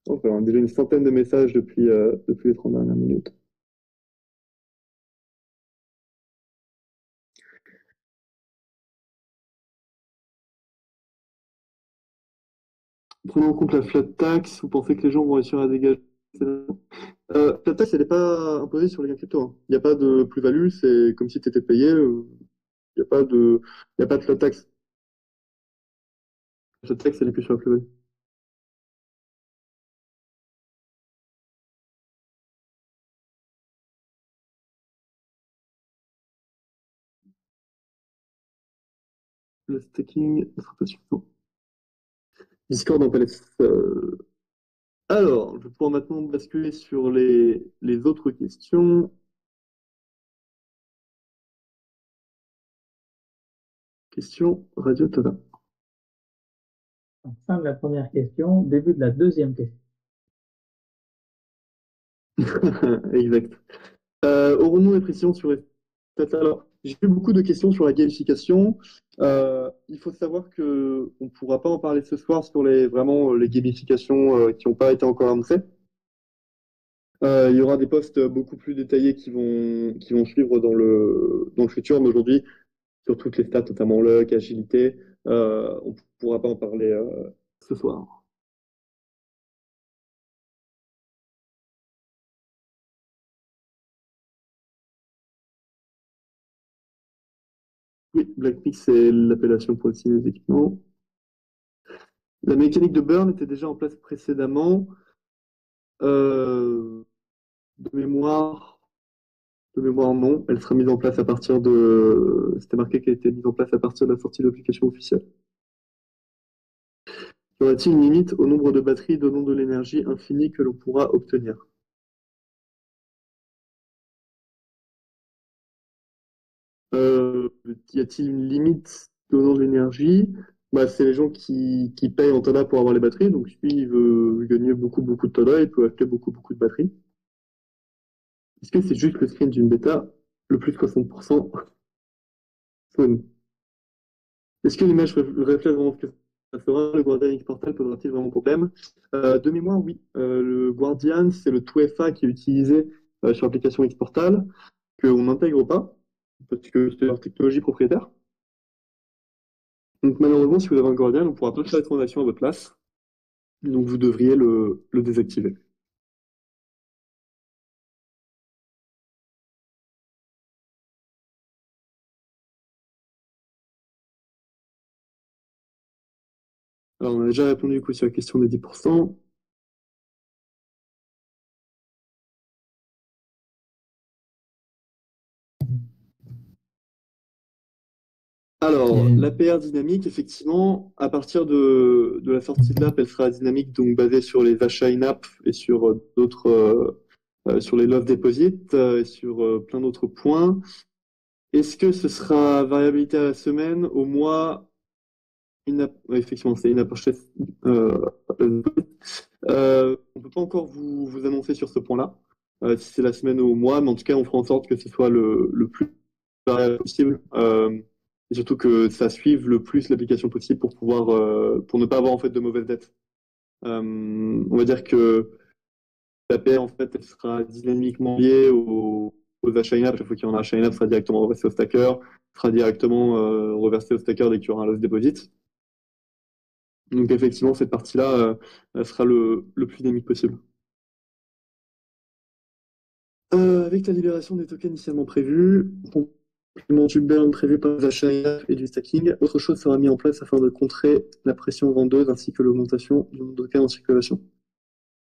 On a déjà une centaine de messages depuis les 30 dernières minutes. Prenons en compte la flat tax, vous pensez que les gens vont réussir à dégager? Flat tax, elle n'est pas imposée sur les gains crypto, hein. Il n'y a pas de plus-value, c'est comme si tu étais payé. Il n'y a pas de, il y a pas de flat tax. La flat tax, elle est plus sur la plus-value. Le staking ne sera pas suffisant. Discord en palette. Alors, je vais pouvoir maintenant basculer sur les autres questions. Question Radio Tada. Fin de la première question, début de la deuxième question. Exact. Aurons-nous des précisions sur les stats? Alors, j'ai eu beaucoup de questions sur la gamification. Il faut savoir que on ne pourra pas en parler ce soir sur vraiment les gamifications qui n'ont pas été encore annoncées. Il y aura des posts beaucoup plus détaillés qui vont suivre dans le futur, mais aujourd'hui, sur toutes les stats, notamment luck, agilité, on ne pourra pas en parler ce soir. Oui, Blackpix, c'est l'appellation pour utiliser les équipements. La mécanique de burn était déjà en place précédemment. De mémoire, non. Elle sera mise en place à partir de. C'était marqué qu'elle était mise en place à partir de la sortie de l'application officielle. Y aura-t-il une limite au nombre de batteries donnant de l'énergie infinie que l'on pourra obtenir? Y a-t-il une limite donnant de l'énergie? Bah, c'est les gens qui payent en tonnes pour avoir les batteries. Donc, si il veut gagner beaucoup, beaucoup de tonnes, il peut acheter beaucoup, beaucoup de batteries. Est-ce que c'est juste le screen d'une bêta? Le plus 60%. Est-ce que l'image reflète vraiment ce que ça fera? Le Guardian X Portal posera-t-il vraiment problème? De mémoire, oui. Le Guardian, c'est le 2FA qui est utilisé sur l'application X Portal, qu'on n'intègre pas, parce que c'est leur technologie propriétaire. Donc malheureusement, si vous avez un Guardian, on ne pourra pas faire les transactions à votre place. Donc vous devriez le désactiver. Alors on a déjà répondu du coup sur la question des 10%. Alors, l'APR dynamique, effectivement, à partir de la sortie de l'app, elle sera dynamique, donc basée sur les achats in-app et sur sur les love deposits et sur plein d'autres points. Est-ce que ce sera variabilité à la semaine, au mois, ouais, effectivement, c'est in-app purchase, on peut pas encore vous annoncer sur ce point-là, si c'est la semaine ou au mois, mais en tout cas, on fera en sorte que ce soit le plus variable possible. Et surtout que ça suive le plus l'application possible pour ne pas avoir en fait de mauvaises dettes. On va dire que la paie en fait elle sera dynamiquement liée aux achats in-app. Chaque fois qu'il y en a un achat in-app, sera directement reversé au stacker, sera directement reversé au stacker dès qu'il y aura un loss deposit. Donc effectivement cette partie-là elle sera le plus dynamique possible. Avec la libération des tokens initialement prévus, supplément du burn prévu par les achats et du stacking. Autre chose sera mis en place afin de contrer la pression vendeuse ainsi que l'augmentation du nombre de tokens en circulation.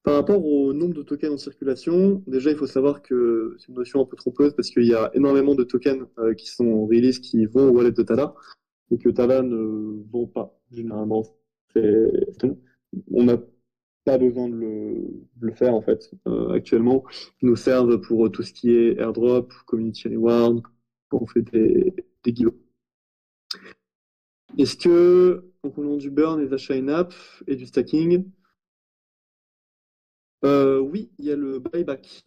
Par rapport au nombre de tokens en circulation, déjà il faut savoir que c'est une notion un peu trompeuse parce qu'il y a énormément de tokens qui sont release qui vont au wallet de Tala et que Tala ne vend pas généralement. On n'a pas besoin de le faire en fait actuellement. Ils nous servent pour tout ce qui est airdrop, community reward, quand on fait des giveaways. Est-ce que, en complément du burn, des achats in-app et du stacking, oui, il y a le buyback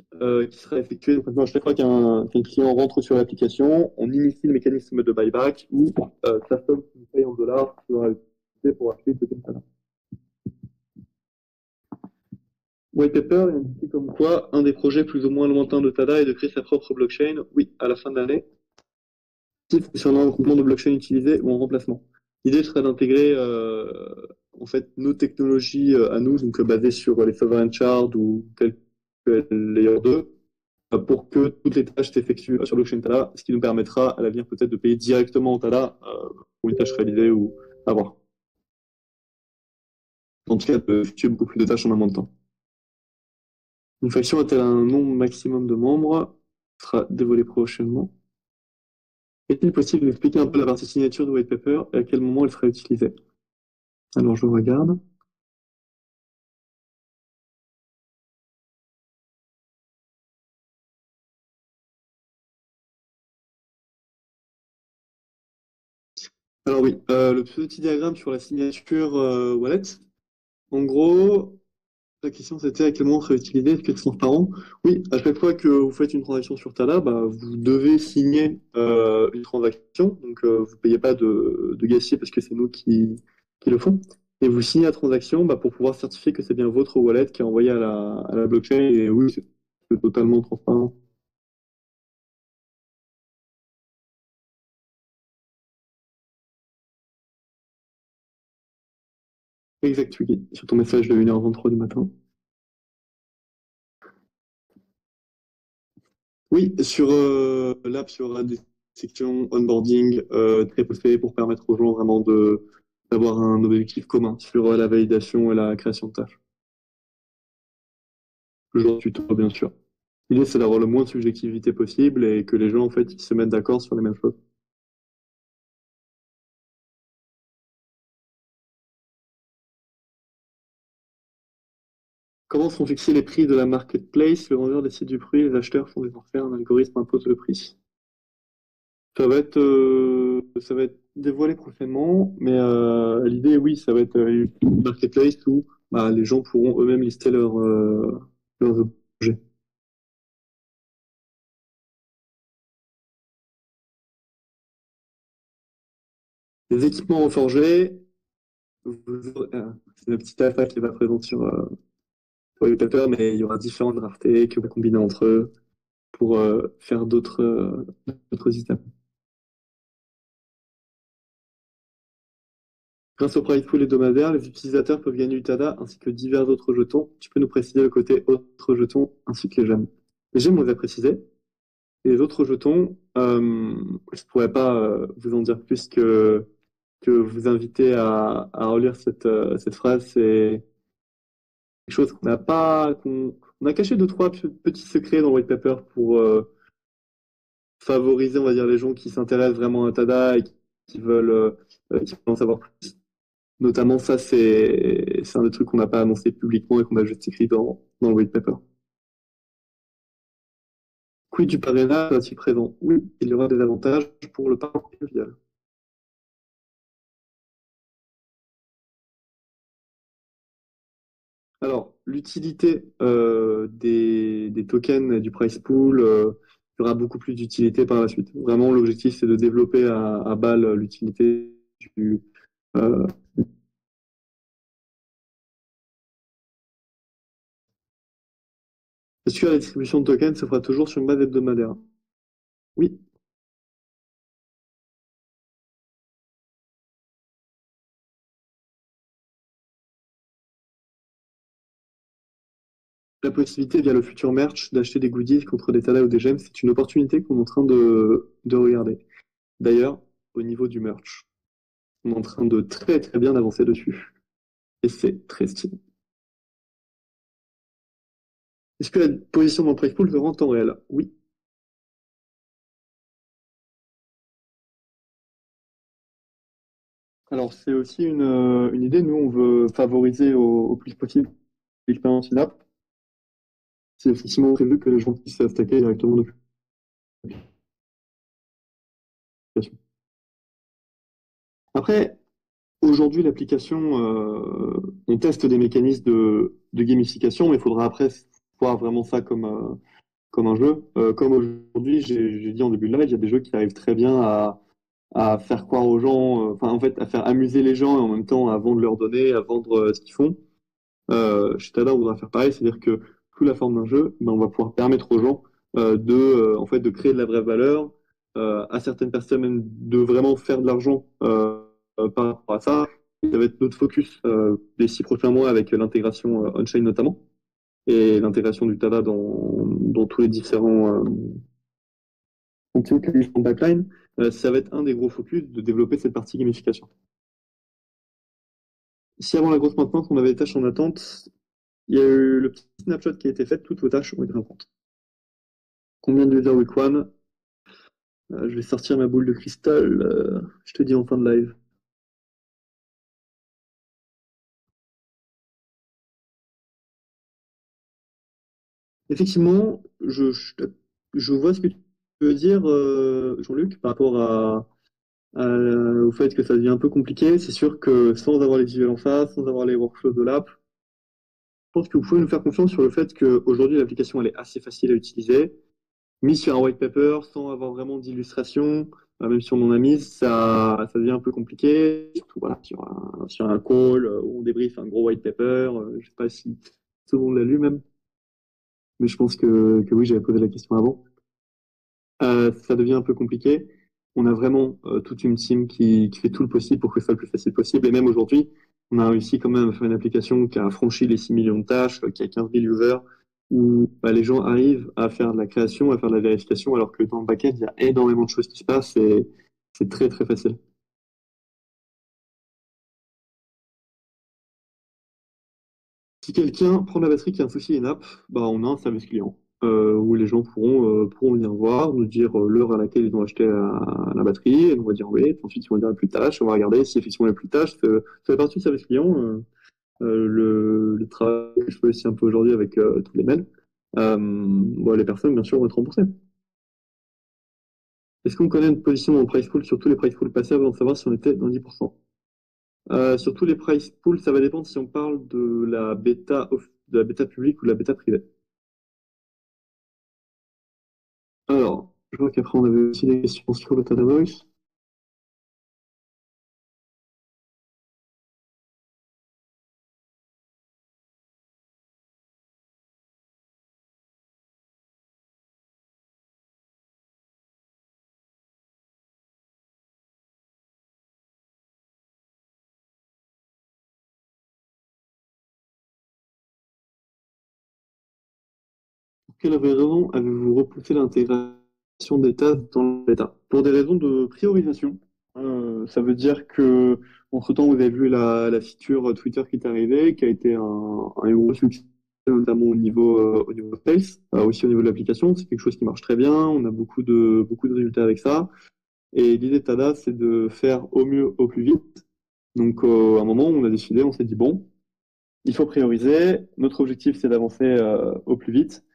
qui sera effectué. Donc maintenant, à chaque fois qu'un client rentre sur l'application, on initie le mécanisme de buyback où sa somme qu'il paye en dollars sera utilisée pour acheter le token Tala. White paper est indiqué comme quoi un des projets plus ou moins lointains de Tada est de créer sa propre blockchain, oui, à la fin de l'année, concernant un groupement de blockchain utilisé ou en remplacement. L'idée serait d'intégrer en fait nos technologies à nous, donc basées sur les sovereign shards ou telles que Layer 2, pour que toutes les tâches s'effectuent sur blockchain Tada, ce qui nous permettra à l'avenir peut-être de payer directement au Tada pour une tâche réalisée ou à voir. En tout cas, de effectuer beaucoup plus de tâches en un moins de temps. Une faction a-t-elle un nombre maximum de membres? Sera dévoilé prochainement. Est-il possible d'expliquer un peu la partie signature de White Paper et à quel moment elle sera utilisée? Alors je regarde. Alors oui, le petit diagramme sur la signature wallet. En gros, la question c'était à quel moment sera utilisé, est-ce que c'est transparent? Oui, à chaque fois que vous faites une transaction sur Tala, bah, vous devez signer une transaction. Donc vous ne payez pas de gassier parce que c'est nous qui le font. Et vous signez la transaction bah, pour pouvoir certifier que c'est bien votre wallet qui est envoyé à la blockchain. Et oui, c'est totalement transparent. Exact, oui, sur ton message de 1h23 du matin. Oui, sur l'app, il y aura des sections onboarding très poussées pour permettre aux gens vraiment d'avoir un objectif commun sur la validation et la création de tâches. Le genre de tuto, bien sûr. L'idée, c'est d'avoir le moins de subjectivité possible et que les gens, en fait, ils se mettent d'accord sur les mêmes choses. Comment sont fixés les prix de la marketplace? Le vendeur décide du prix, les acheteurs font des enchères, un algorithme impose le prix. Ça va être dévoilé prochainement, mais l'idée, oui, ça va être une marketplace où bah, les gens pourront eux-mêmes lister leurs objets. Les équipements reforgés, c'est le petit alpha qui est pas présent sur les paper, mais il y aura différentes raretés que vous combinez entre eux pour faire d'autres systèmes. Grâce au prize pool hebdomadaire, les utilisateurs peuvent gagner du TADA ainsi que divers autres jetons. Tu peux nous préciser le côté autres jetons ainsi que les gemmes. Les gemmes, on les a précisés. Et les autres jetons, je ne pourrais pas vous en dire plus que vous inviter à relire cette phrase. C'est quelque chose qu'on n'a pas, on a caché deux, trois petits secrets dans le white paper pour favoriser, on va dire, les gens qui s'intéressent vraiment à TADA et qui veulent en savoir plus. Notamment, ça, c'est un des trucs qu'on n'a pas annoncé publiquement et qu'on a juste écrit dans le white paper. Quid du parrainage sera-t-il présent? Oui, il y aura des avantages pour le parrain et le viol. Alors, l'utilité des tokens et du price pool, il y aura beaucoup plus d'utilité par la suite. Vraiment, l'objectif, c'est de développer à balle l'utilité du. Est-ce que la distribution de tokens se fera toujours sur une base hebdomadaire? Oui. La possibilité via le futur merch d'acheter des goodies contre des talas ou des gemmes, c'est une opportunité qu'on est en train de regarder. D'ailleurs, au niveau du merch, on est en train de très très bien avancer dessus. Et c'est très stylé. Est-ce que la position dans le price pool se rend en temps réel? Oui. Alors, c'est aussi une idée. Nous, on veut favoriser au plus possible l'expérience in-app. C'est effectivement prévu que les gens puissent stacker directement depuis l'application. Après, aujourd'hui, l'application, on teste des mécanismes de gamification, mais il faudra après voir vraiment ça comme un jeu. Comme aujourd'hui, j'ai dit en début de live, il y a des jeux qui arrivent très bien à faire croire aux gens, enfin en fait à faire amuser les gens et en même temps à vendre leurs données, à vendre ce qu'ils font. Chez Tada, on voudra faire pareil, c'est-à-dire que sous la forme d'un jeu, ben, on va pouvoir permettre aux gens en fait, de créer de la vraie valeur, à certaines personnes même de vraiment faire de l'argent par rapport à ça. Ça va être notre focus des 6 prochains mois avec l'intégration on-chain notamment et l'intégration du Tada dans tous les différents pipeline. Ça va être un des gros focus de développer cette partie gamification. Si avant la grosse maintenance, on avait des tâches en attente, il y a eu le petit snapshot qui a été fait, toutes vos tâches ont été en compte. Combien de user week one? Je vais sortir ma boule de cristal, je te dis en fin de live. Effectivement, je vois ce que tu veux dire, Jean-Luc, par rapport au fait que ça devient un peu compliqué. C'est sûr que sans avoir les visuels en face, sans avoir les workflows de l'app, je pense que vous pouvez nous faire confiance sur le fait qu'aujourd'hui, l'application, elle est assez facile à utiliser. Mis sur un white paper, sans avoir vraiment d'illustration, même si on en a mis, ça devient un peu compliqué. Surtout voilà, sur un call où on débriefe un gros white paper. Je sais pas si tout le monde l'a lu même, mais je pense que oui, j'avais posé la question avant. Ça devient un peu compliqué. On a vraiment toute une team qui fait tout le possible pour que ce soit le plus facile possible. Et même aujourd'hui, on a réussi quand même à faire une application qui a franchi les 6 millions de tâches, qui a 15 000 users, où bah, les gens arrivent à faire de la création, à faire de la vérification, alors que dans le back-end, il y a énormément de choses qui se passent et c'est très très facile. Si quelqu'un prend la batterie qui a un souci in-app, bah, on a un service client où les gens pourront venir voir, nous dire l'heure à laquelle ils ont acheté la batterie, et on va dire oui, ensuite ils vont dire plus de tâches, on va regarder si effectivement il n'y a plus de tâches. Ça fait partie du service client, le travail que je fais aussi un peu aujourd'hui avec tous les mails. Bon, les personnes, bien sûr, vont être remboursées. Est-ce qu'on connaît une position dans le price pool sur tous les price pools passés avant de savoir si on était dans 10%? Sur tous les price pools, ça va dépendre si on parle de la bêta publique ou de la bêta privée. Alors, je vois qu'après, on avait aussi des questions sur le Tada Voice. Pour quelle raison avez-vous repoussé l'intégration des tasks dans le bêta? Pour des raisons de priorisation. Ça veut dire que, entre-temps, vous avez vu la feature Twitter qui est arrivée, qui a été un gros succès, notamment au niveau sales, aussi au niveau de l'application. C'est quelque chose qui marche très bien. On a beaucoup de résultats avec ça. Et l'idée de Tada, c'est de faire au mieux, au plus vite. Donc, à un moment, on a décidé, on s'est dit, bon, il faut prioriser. Notre objectif, c'est d'avancer au plus vite.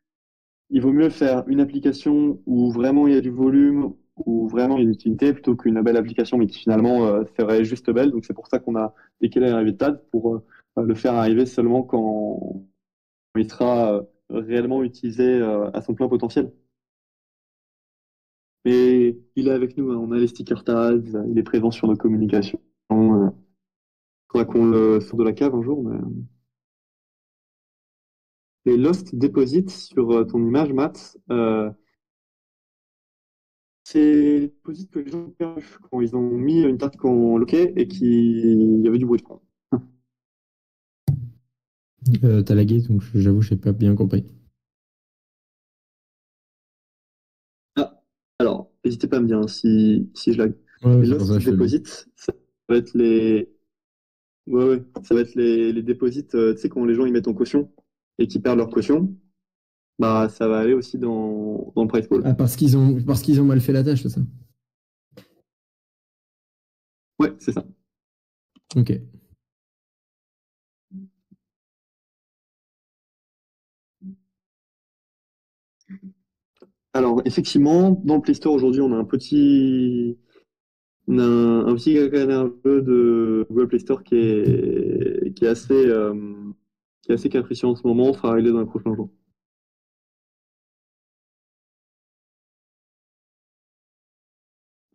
Il vaut mieux faire une application où vraiment il y a du volume, où vraiment il y a une utilité, plutôt qu'une belle application, mais qui finalement serait juste belle. Donc, c'est pour ça qu'on a décalé l'arrivée de Tad pour le faire arriver seulement quand il sera réellement utilisé à son plein potentiel. Mais il est avec nous, hein. On a les stickers Taz, il est présent sur nos communications. Faudra qu'on le sorte de la cave un jour. Mais... Les Lost Deposit sur ton image, Matt, c'est les deposits que les gens ont perdu quand ils ont mis une tarte en loquet et qu'il y avait du bruit de fond. T'as lagué, donc j'avoue, j'ai pas bien compris. Ah, alors, n'hésitez n'hésitez pas à me dire hein, si je lag. Ouais, Les c'est pour ça lost que je te le dis. deposits, ça va être ça va être les deposits, tu sais, quand les gens ils mettent en caution et qu'ils perdent leur caution, bah ça va aller aussi dans le price pool. Ah, parce qu'ils ont mal fait la tâche, c'est ça? Ouais, c'est ça. Ok. Alors, effectivement, dans le Play Store aujourd'hui, on a un petit caca nerveux de Google Play Store qui est assez capricieux en ce moment. On sera réglé dans les prochains jours.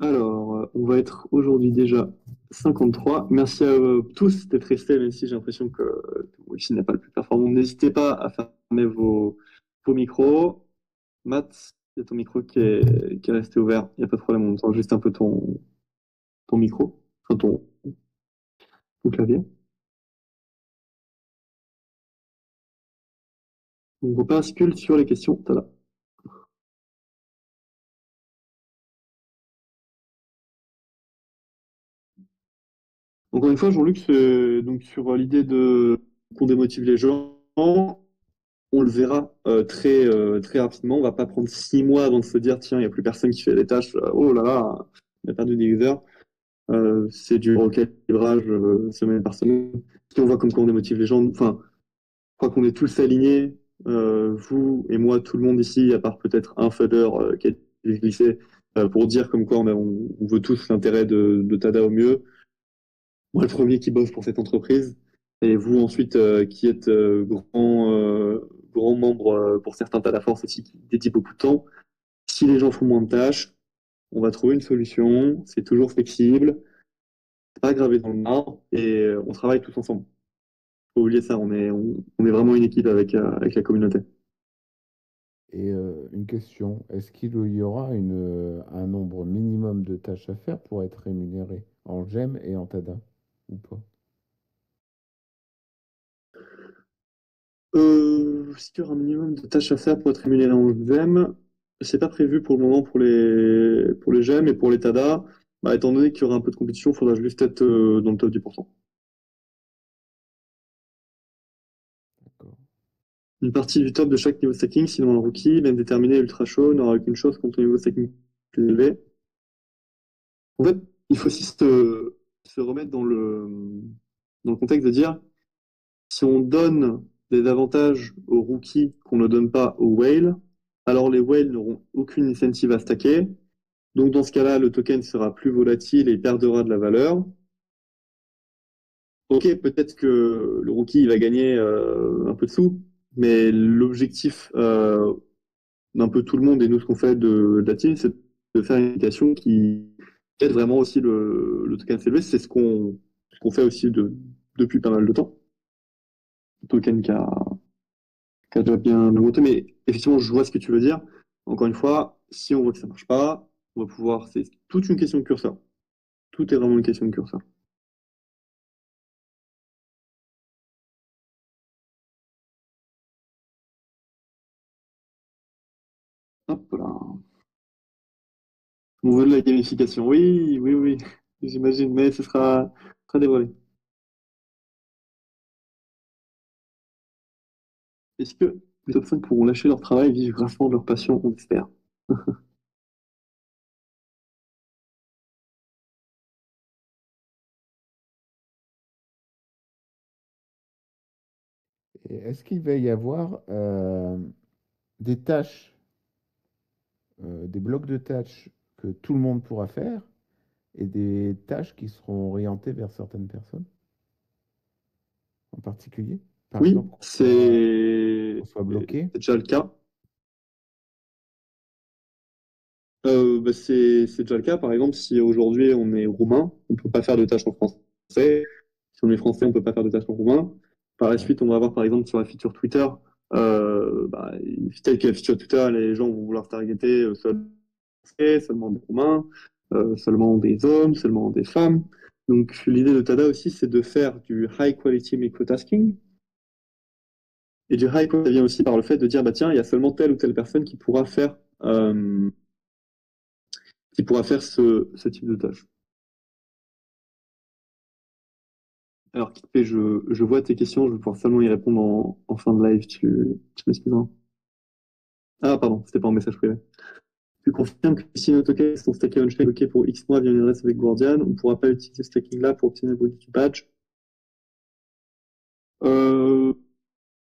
Alors, on va être aujourd'hui déjà 53. Merci à tous d'être restés, même si j'ai l'impression que mon Wi-Fi n'est pas le plus performant. N'hésitez pas à fermer vos micros. Matt, il y a ton micro qui est resté ouvert. Il n'y a pas de problème, on entend juste un peu ton micro, enfin ton clavier. On repascule sur les questions. Tada. Encore une fois, Jean-Luc, donc sur l'idée de qu'on démotive les gens, on le verra très rapidement. On va pas prendre 6 mois avant de se dire tiens, il n'y a plus personne qui fait les tâches. Oh là là, on a perdu des users. C'est du recalibrage semaine par semaine. Si on voit comme quoi on démotive les gens, enfin, je crois qu'on est tous alignés, vous et moi, tout le monde ici, à part peut-être un fudder qui a glissé, pour dire comme quoi on veut tous l'intérêt de Tada au mieux. Moi, le premier qui bosse pour cette entreprise, et vous ensuite qui êtes grand membre pour certains Tada Force aussi, qui dédient beaucoup de temps. Si les gens font moins de tâches, on va trouver une solution, c'est toujours flexible, c'est pas gravé dans le marbre, et on travaille tous ensemble. Faut oublier ça, on est vraiment une équipe avec la communauté. Et une question, est-ce qu'il y aura un nombre minimum de tâches à faire pour être rémunéré en GEM et en TADA ou pas? Est-ce qu'il y aura un minimum de tâches à faire pour être rémunéré en GEM? C'est pas prévu pour le moment pour les GEM et pour les TADA. Bah, étant donné qu'il y aura un peu de compétition, il faudra juste être dans le top 10%. D'accord. Une partie du top de chaque niveau stacking, sinon un rookie, même déterminé ultra chaud, n'aura aucune chose contre le niveau stacking plus élevé. En fait, il faut aussi se remettre dans le contexte de dire si on donne des avantages aux rookies qu'on ne donne pas aux whales, alors les whales n'auront aucune incentive à stacker. Donc dans ce cas-là, le token sera plus volatile et perdra de la valeur. Ok, peut-être que le rookie il va gagner un peu de sous, mais l'objectif d'un peu tout le monde et nous ce qu'on fait de la team, c'est de faire une application qui aide vraiment aussi le token s'élever. C'est ce qu'on fait aussi depuis pas mal de temps. Le token qui a déjà bien monté, mais effectivement, je vois ce que tu veux dire. Encore une fois, si on voit que ça marche pas, on va pouvoir. C'est toute une question de curseur. Tout est vraiment une question de curseur. Hop là. On veut de la gamification. Oui, oui, oui. J'imagine, mais ce sera très dévoilé. Est-ce que les top 5 pourront lâcher leur travail et vivre grassement de leur passion? On espère. Et est-ce qu'il va y avoir des tâches, des blocs de tâches que tout le monde pourra faire et des tâches qui seront orientées vers certaines personnes en particulier? Par Oui, exemple, qu'on soit bloqué. c'est déjà le cas. Bah, c'est déjà le cas. Par exemple, si aujourd'hui on est roumain, on ne peut pas faire de tâches en français. Si on est français, on ne peut pas faire de tâches en roumain. Par la Ouais. suite, on va avoir par exemple sur la feature Twitter, telle que la feature Twitter, les gens vont vouloir targeter seulement des Français, seulement des Roumains, seulement des hommes, seulement des femmes. Donc l'idée de Tada aussi, c'est de faire du high quality microtasking. Et du high quality, ça vient aussi par le fait de dire, bah tiens, il y a seulement telle ou telle personne qui pourra faire qui pourra faire ce type de tâche. Alors, Kipé, je vois tes questions, je vais pouvoir seulement y répondre en fin de live, tu m'excuseras. Ah, pardon, c'était pas un message privé. Tu confirmes que si nos tokens sont stackés on-chain bloqués pour X mois via une adresse avec Guardian, on ne pourra pas utiliser ce stacking-là pour obtenir le bonus du badge?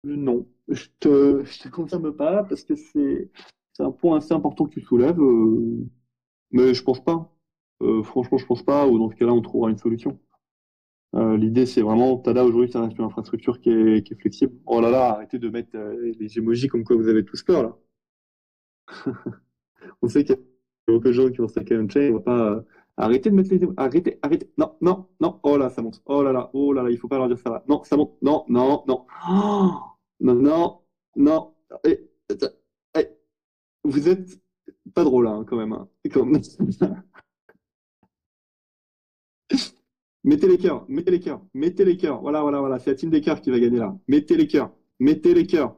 Non, je te confirme pas parce que c'est un point assez important que tu soulèves, mais je pense pas. Franchement, je pense pas, ou dans ce cas-là, on trouvera une solution. L'idée, c'est vraiment, Tada, aujourd'hui, ça reste une infrastructure qui est flexible. Oh là là, arrêtez de mettre les emojis comme quoi vous avez tous peur, là. On sait qu'il y a beaucoup de gens qui vont stacker on-chain, on va pas... arrêtez de mettre les... Arrêtez, arrêtez. Non, non, non. Oh là, ça monte. Oh là là, il faut pas leur dire ça là. Non, ça monte. Non, non, non. Oh non, non, non. Eh, eh, vous êtes pas drôle, hein, quand même. Hein. Quand même. Mettez les cœurs, mettez les cœurs, mettez les cœurs. Voilà, voilà, voilà. C'est la team des cœurs qui va gagner là. Mettez les cœurs, mettez les cœurs.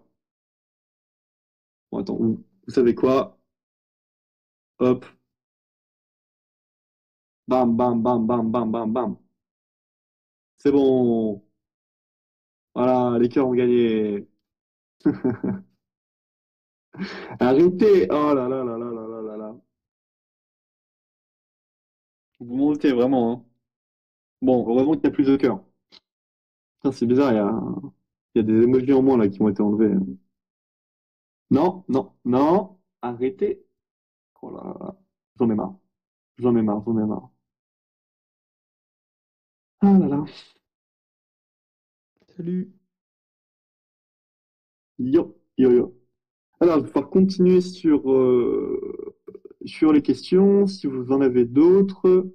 Bon, attends, vous savez quoi? Hop. Bam, bam, bam, bam, bam, bam, bam. C'est bon. Voilà, les cœurs ont gagné. Arrêtez! Oh là là là là là là là là. Vous montez vraiment, hein. Bon, heureusement qu'il y a plus de cœurs. Putain, c'est bizarre, il y a des emojis en moins là qui ont été enlevés. Non, non, non, arrêtez. Oh là là là. J'en ai marre. J'en ai marre, j'en ai marre. Ah là là. Salut. Yo, yo, yo. Alors, je vais pouvoir continuer sur les questions, si vous en avez d'autres.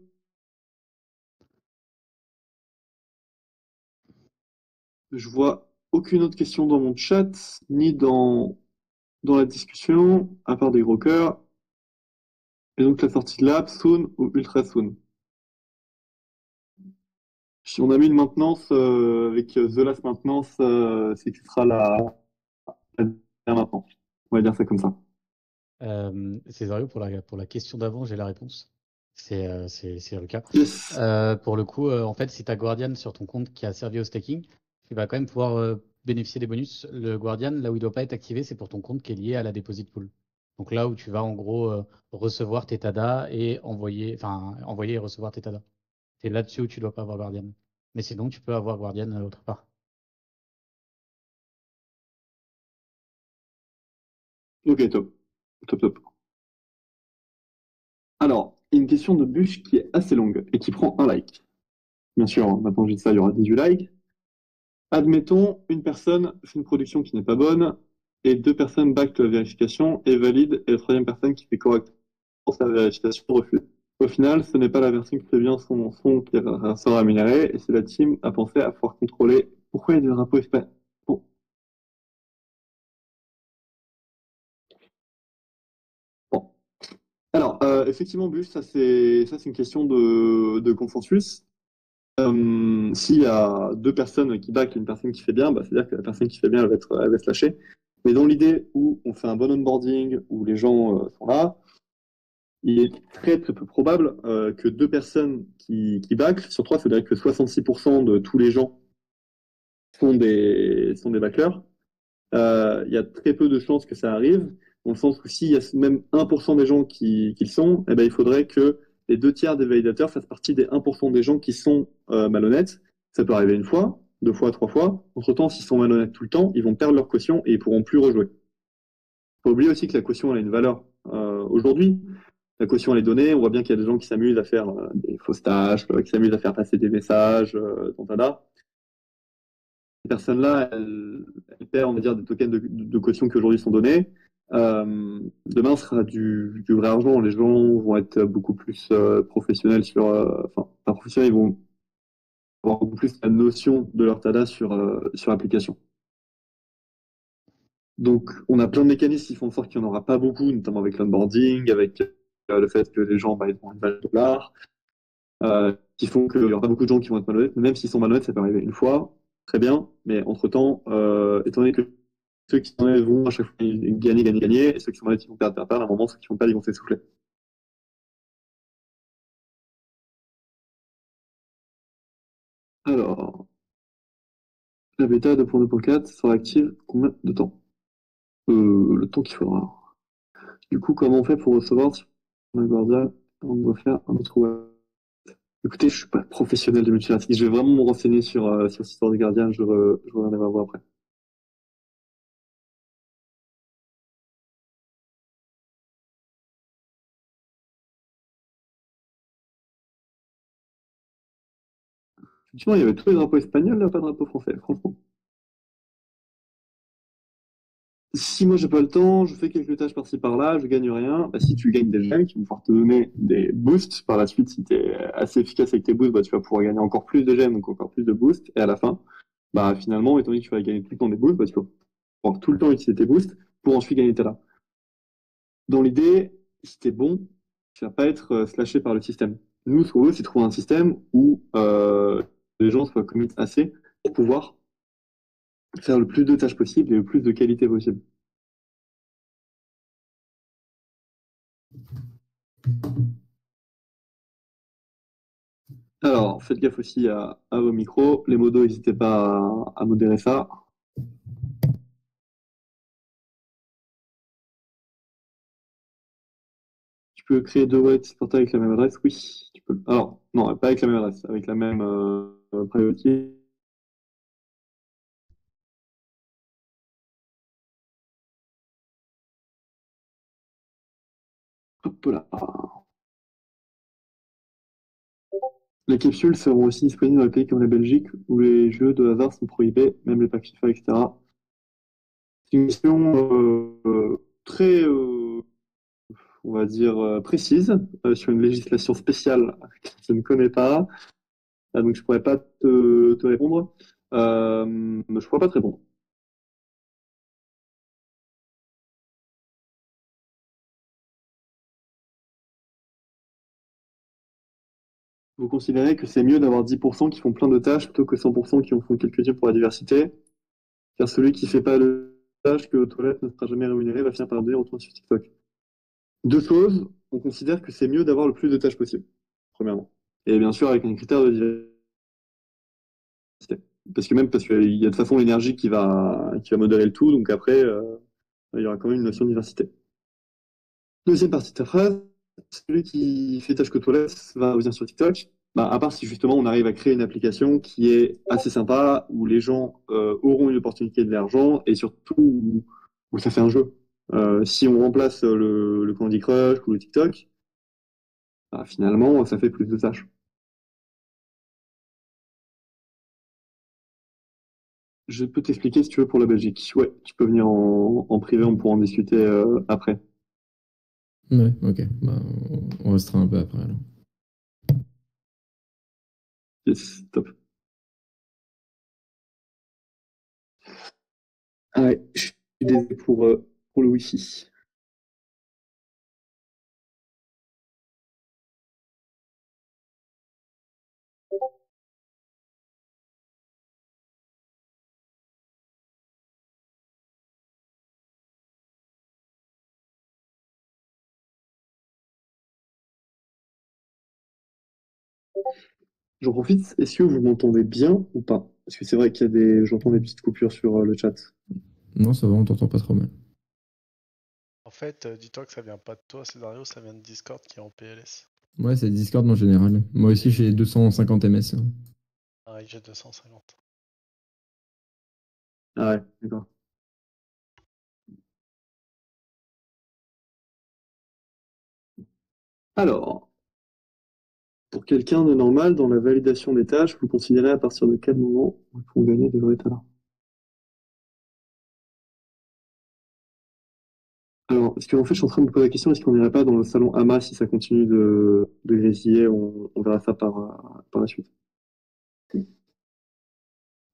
Je vois aucune autre question dans mon chat, ni dans la discussion, à part des gros cœurs. Et donc la sortie de l'app, soon ou ultra soon. Si on a mis une maintenance avec The Last Maintenance, c'est que ce sera la dernière maintenance. On va dire ça comme ça. Césario, pour la question d'avant, j'ai la réponse. C'est le cas. Yes. Pour le coup, en fait, si tu as Guardian sur ton compte qui a servi au staking, tu vas quand même pouvoir bénéficier des bonus. Le Guardian, là où il ne doit pas être activé, c'est pour ton compte qui est lié à la deposit pool. Donc là où tu vas en gros recevoir tes TADA et envoyer et recevoir tes TADA. C'est là-dessus où tu dois pas avoir Guardian. Mais sinon, tu peux avoir Guardian autre part. Ok, top. Top, top. Alors, une question de Bush qui est assez longue et qui prend un like. Bien sûr, maintenant que j'ai dit ça, il y aura 18 likes. Admettons, une personne fait une production qui n'est pas bonne et deux personnes backent la vérification et valident et la troisième personne qui fait correctement sa vérification refuse. Au final, ce n'est pas la personne qui fait bien son son qui sera rémunérée et c'est la team à penser à pouvoir contrôler pourquoi il y a des drapeaux espagnols. Bon. Bon. Alors, effectivement, Bus, ça c'est une question de consensus. S'il y a deux personnes qui backent une personne qui fait bien, bah, c'est-à-dire que la personne qui fait bien, elle va se lâcher. Mais dans l'idée où on fait un bon onboarding, où les gens sont là, il est très très peu probable que deux personnes qui backent, sur trois, c'est-à-dire que 66% de tous les gens sont des backers. Il y a très peu de chances que ça arrive, dans le sens où s'il y a même 1% des gens qui le sont, eh ben, il faudrait que les deux tiers des validateurs fassent partie des 1% des gens qui sont malhonnêtes. Ça peut arriver une fois, deux fois, trois fois. Entre-temps, s'ils sont malhonnêtes tout le temps, ils vont perdre leur caution et ils pourront plus rejouer. Faut oublier aussi que la caution elle a une valeur. Aujourd'hui, la caution elle est donnée. On voit bien qu'il y a des gens qui s'amusent à faire des fausses tâches, qui s'amusent à faire passer des messages, dans Tada. Ces personnes-là, elles perdent, on va dire, des tokens de caution qui aujourd'hui sont donnés. Demain sera du vrai argent. Les gens vont être beaucoup plus professionnels enfin, pas professionnels, ils vont avoir beaucoup plus la notion de leur TADA sur l'application. Donc, on a plein de mécanismes qui font en sorte qu'il n'y en aura pas beaucoup, notamment avec l'onboarding, avec le fait que les gens ils vont une valeur de dollars, qui font qu'il n'y aura pas beaucoup de gens qui vont être malhonnêtes. Même s'ils sont malhonnêtes, ça peut arriver une fois, très bien, mais entre-temps, étant donné que ceux qui sont honnêtes vont à chaque fois gagner, gagner, gagner, et ceux qui sont honnêtes, ils vont perdre, perdre, perdre, à un moment, ceux qui font perdre, ils vont s'essouffler. La bêta 2.2.4 sera active combien de temps? Le temps qu'il faudra. Du coup, comment on fait pour recevoir sur un Guardian? On doit faire un autre web. Écoutez, je suis pas professionnel de multiverse. Je vais vraiment me renseigner sur cette histoire des gardiens. Je reviendrai vers vous après. Effectivement, il y avait tous les drapeaux espagnols, là, pas de drapeau français, franchement. Si moi j'ai pas le temps, je fais quelques tâches par-ci par-là, je gagne rien. Bah, si tu gagnes des gemmes qui vont pouvoir te donner des boosts, par la suite, si tu es assez efficace avec tes boosts, bah, tu vas pouvoir gagner encore plus de gemmes, donc encore plus de boosts. Et à la fin, bah, finalement, étant donné que tu vas gagner tout le temps des boosts, bah, tu vas pouvoir tout le temps utiliser tes boosts pour ensuite gagner tes là. Dans l'idée, si t'es bon, tu vas pas être slashé par le système. Nous, ce qu'on veut, c'est trouver un système où les gens soient commit assez pour pouvoir faire le plus de tâches possible et le plus de qualité possible. Alors, faites gaffe aussi à vos micros. Les modos, n'hésitez pas à modérer ça. Tu peux créer deux wallets portails avec la même adresse? Oui, tu peux. Alors, non, pas avec la même adresse, avec la même private key. Hop là. Les capsules seront aussi disponibles dans les pays comme la Belgique, où les jeux de hasard sont prohibés, même les packs FIFA, etc. C'est une question très, on va dire, précise, sur une législation spéciale que je ne connais pas. Donc je pourrais pas te répondre. Je pourrais pas te répondre. Vous considérez que c'est mieux d'avoir 10% qui font plein de tâches plutôt que 100% qui en font quelques-unes pour la diversité, car celui qui fait pas de tâches que aux toilettes ne sera jamais rémunéré va finir par devenir retourner sur TikTok. Deux choses, on considère que c'est mieux d'avoir le plus de tâches possible, premièrement. Et bien sûr avec un critère de diversité. Parce qu'il y a de toute façon l'énergie qui va modérer le tout, donc après, il y aura quand même une notion de diversité. Deuxième partie de ta phrase, celui qui fait tâche que toilette va revenir sur TikTok. Bah, à part si justement on arrive à créer une application qui est assez sympa, où les gens auront une opportunité de l'argent et surtout où ça fait un jeu. Si on remplace le Candy Crush ou le TikTok, bah, finalement ça fait plus de tâches. Je peux t'expliquer si tu veux pour la Belgique. Ouais, tu peux venir en privé, on pourra en discuter après. Ouais, ok. Bah, on restera un peu après alors. Yes, top. Ah ouais, je suis désolé pour le Wi-Fi. J'en profite, est-ce que vous m'entendez bien ou pas? Parce que c'est vrai qu'il y a j'entends des petites coupures sur le chat. Non, ça va, on t'entend pas trop mal. En fait, dis-toi que ça vient pas de toi, Césario, ça vient de Discord qui est en PLS. Ouais, c'est Discord en général. Moi aussi, j'ai 250 ms. Pareil, j'ai 250. Ah ouais, d'accord. Alors, pour quelqu'un de normal, dans la validation des tâches, vous considérez à partir de quel moment ils font gagner des vrais talents? Alors, parce qu'en fait, je suis en train de me poser la question, est-ce qu'on n'irait pas dans le salon AMA si ça continue de grésiller? On verra ça par la suite.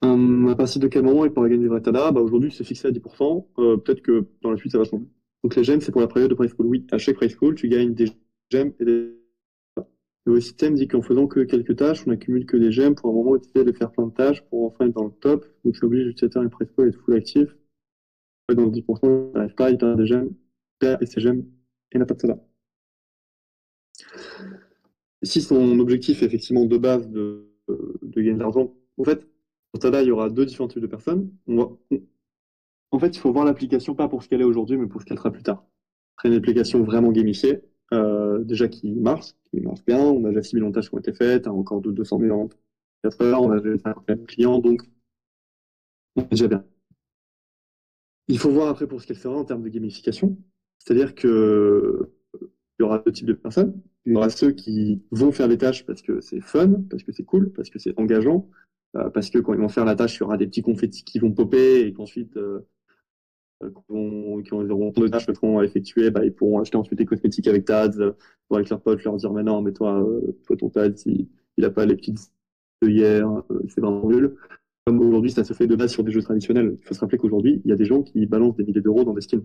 À partir de quel moment il pourra gagner des vrais tadas? Bah, aujourd'hui, c'est fixé à 10%. Peut-être que dans la suite, ça va changer. Donc, les gemmes, c'est pour la période de price pool. Oui, à chaque price pool, tu gagnes des gemmes et des. Le système dit qu'en faisant que quelques tâches, on accumule que des gemmes pour un moment essayer de faire plein de tâches pour enfin être dans le top. Donc, ça oblige l'utilisateur et price pool à être full actif. Dans le 10%, il n'arrive pas, il perd des gemmes, perd et ses gemmes et n'a pas de tada. Si son objectif est effectivement de base de gagner de l'argent, en fait, Sur Tada, il y aura deux différents types de personnes. En fait, il faut voir l'application pas pour ce qu'elle est aujourd'hui, mais pour ce qu'elle sera plus tard. Après, une application vraiment gamifiée, déjà qui marche bien. On a déjà 6 millions de tâches qui ont été faites, encore de 200 000 en 4 heures, on a déjà 50 000 clients, donc on est déjà bien. Il faut voir après pour ce qu'elle fera en termes de gamification. C'est-à-dire que il y aura deux types de personnes. Il y aura ceux qui vont faire les tâches parce que c'est fun, parce que c'est cool, parce que c'est engageant, parce que quand ils vont faire la tâche, il y aura des petits confettis qui vont popper et qu'ensuite, qui auront de tâches qu'on va effectuer, bah, ils pourront acheter ensuite des cosmétiques avec Tads, avec leurs potes, leur dire mais non, mais toi ton Tads, il a pas les petites œillères, c'est vraiment nul. Comme aujourd'hui, ça se fait de base sur des jeux traditionnels. Il faut se rappeler qu'aujourd'hui, il y a des gens qui balancent des milliers d'euros dans des skins.